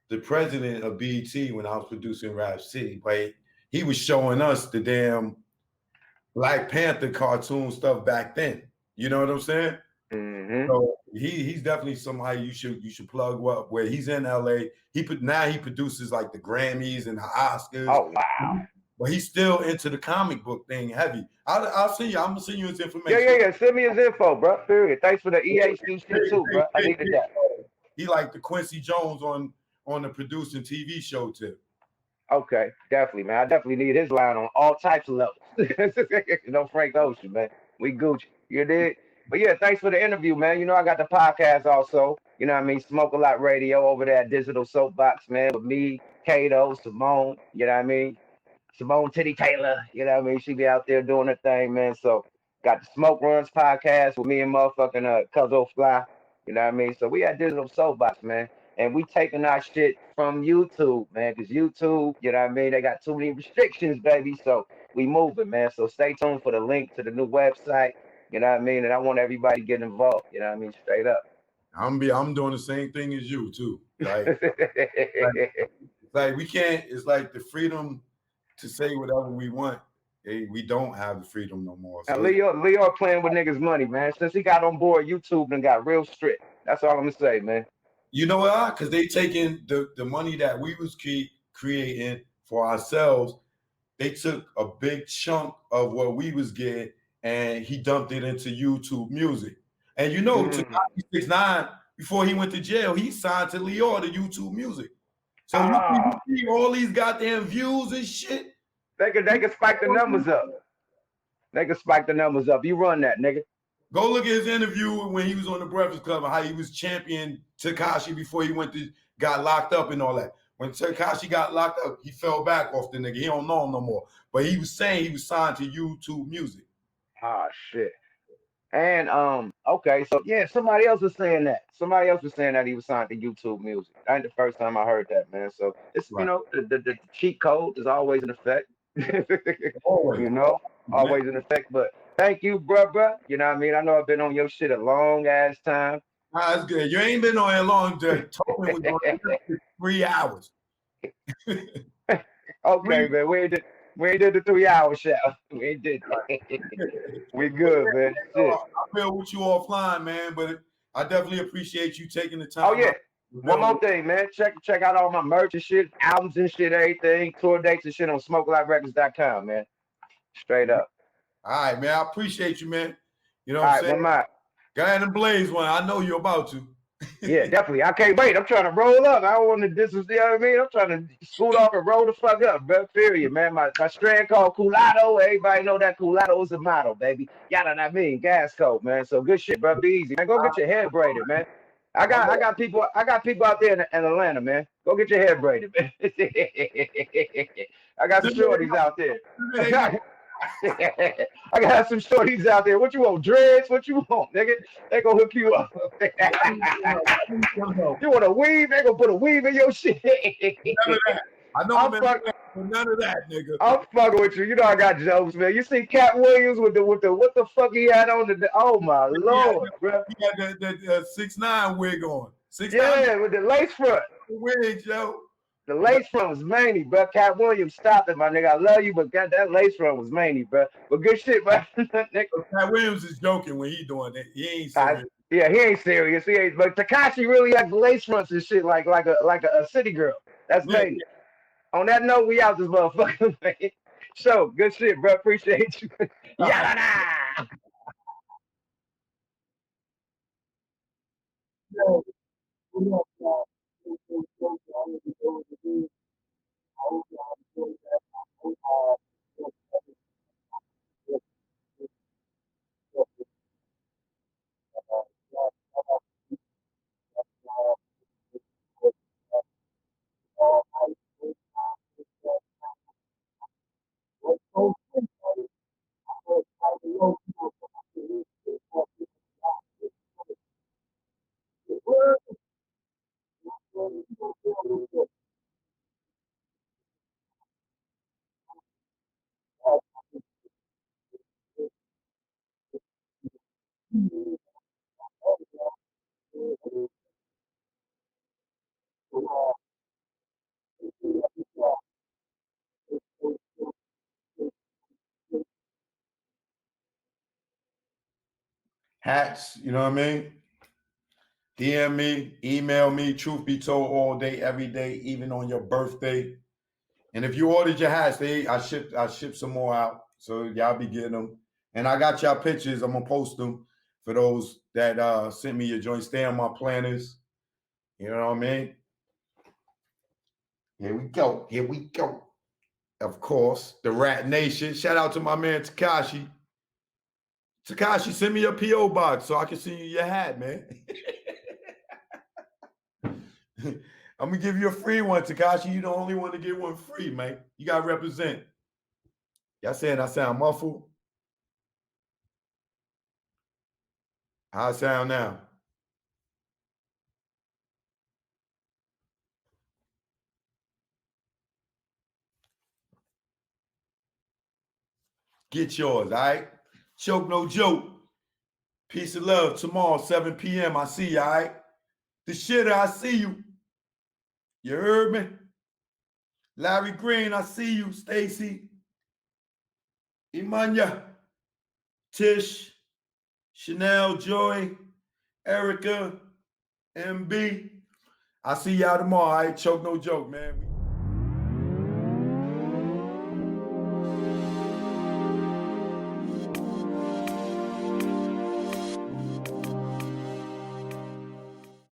the president of BET when I was producing Rap City, but he was showing us the damn Black Panther cartoon stuff back then. You know what I'm saying? Mm-hmm. So he's definitely somebody you should plug up. Where he's in LA, he produces like the Grammys and the Oscars. Oh wow! But he's still into the comic book thing heavy. I'll send you. I'm gonna send you his information. Yeah. Send me his info, bro. Period. Thanks for the EHC shit too, bro. I needed that. He like the Quincy Jones on the producing TV show too. Okay, definitely, man. I definitely need his line on all types of levels. No Frank Ocean, man. We Gucci. You did? But yeah, thanks for the interview, man. You know, I got the podcast also. You know what I mean? Smoke a Lot Radio over there at Digital Soapbox, man, with me, Kato, Simone, you know what I mean? Simone Titty Taylor, you know what I mean? She be out there doing her thing, man. So got the Smoke Runs podcast with me and motherfucking Cuzzo Fly, you know what I mean? So we at Digital Soapbox, man. And we taking our shit from YouTube, man, because YouTube, you know what I mean? They got too many restrictions, baby. So we moving, man. So stay tuned for the link to the new website. You know what I mean? And I want everybody to get involved. You know what I mean? Straight up. I'm doing the same thing as you too. Like we can't. It's like the freedom to say whatever we want. We don't have the freedom no more. So Leo playing with niggas' money, man. Since he got on board YouTube and got real strict. That's all I'm gonna say, man. You know what? Because they taking the money that we was creating for ourselves. They took a big chunk of what we was getting. And he dumped it into YouTube Music. And you know, Tekashi 6ix9ine, before he went to jail, he signed to Leo to YouTube Music. So you see all these goddamn views and shit. They can spike the numbers up. They can spike the numbers up. You run that, nigga. Go look at his interview when he was on the Breakfast Club and how he was championing Tekashi before he got locked up and all that. When Tekashi got locked up, he fell back off the nigga. He don't know him no more. But he was saying he was signed to YouTube Music. Ah, shit. And okay, so yeah, somebody else was saying that. Somebody else was saying that he was signed to YouTube Music. That ain't the first time I heard that, man. So it's right. You know, the cheat code is always in effect. Always. You know, always in effect. But thank you, bruh. You know what I mean? I know I've been on your shit a long ass time. Nah, that's good. You ain't been on it long. Talking was going 3 hours. Okay, man. We ain't did the 3 hour show. We ain't did that. We good, man. Shit. I feel with you offline, man, but I definitely appreciate you taking the time. Oh, yeah. One more thing, man. Check out all my merch and shit, albums and shit, everything, tour dates and shit on smokelightrecords.com, man. Straight up. All right, man. I appreciate you, man. You know what I'm saying? One more. Go ahead and blaze one. I know you're about to. Yeah, definitely. I can't wait. I'm trying to roll up. I don't want to distance, you know what I mean? I'm trying to scoot off and roll the fuck up, bro. Period, man. My strand called Culado. Everybody know that Culado is a motto, baby. Y'all know what I mean? Gas coat, man. So good shit, bro. Be easy, man. Go get your hair braided, man. I got people out there in Atlanta, man. Go get your hair braided, man. I got some shorties out there. I got some shorties out there. What you want? Dreads? What you want, nigga? They gonna hook you up. You want a weave? They gonna put a weave in your shit. None of that. I know I'm I'm fucking. none of that, nigga. I'm fucking with you. You know I got jokes, man. You see Cat Williams with the what the fuck he had on the oh my lord, bro. He had the 6'9" wig on. 6'9" Yeah, with the lace front. wig, yo. The lace front was manny, bro. Cat Williams, stop it, my nigga. I love you, but that lace front was manny, bro. But good shit, bro. Cat Williams is joking when he doing it. He ain't serious. Yeah, he ain't serious. He ain't. But Tekashi really has lace fronts and shit like a city girl. That's manny. Yeah. On that note, we out this motherfucker, man. So good shit, bro. Appreciate you. Yada. Hats, you know what I mean? DM me, email me, truth be told, all day, every day, even on your birthday. And if you ordered your hats, I shipped some more out. So y'all be getting them. And I got y'all pictures. I'm gonna post them for those that sent me your joint. Stay on my planners. You know what I mean? Here we go. Here we go. Of course, the Rat Nation. Shout out to my man Tekashi. Tekashi, send me your P.O. box so I can send you your hat, man. I'm gonna give you a free one, Tekashi. You the only one to get one free, man. You gotta represent. Y'all saying I sound muffled? How I sound now? Get yours, all right? Choke no joke. Peace and love. Tomorrow, 7 p.m. I see you, all right? The shitter, I see you. You heard me? Larry Green, I see you. Stacy. Imanya. Tish. Chanel, Joy. Erica. MB. I see y'all tomorrow, all right? Choke no joke, man.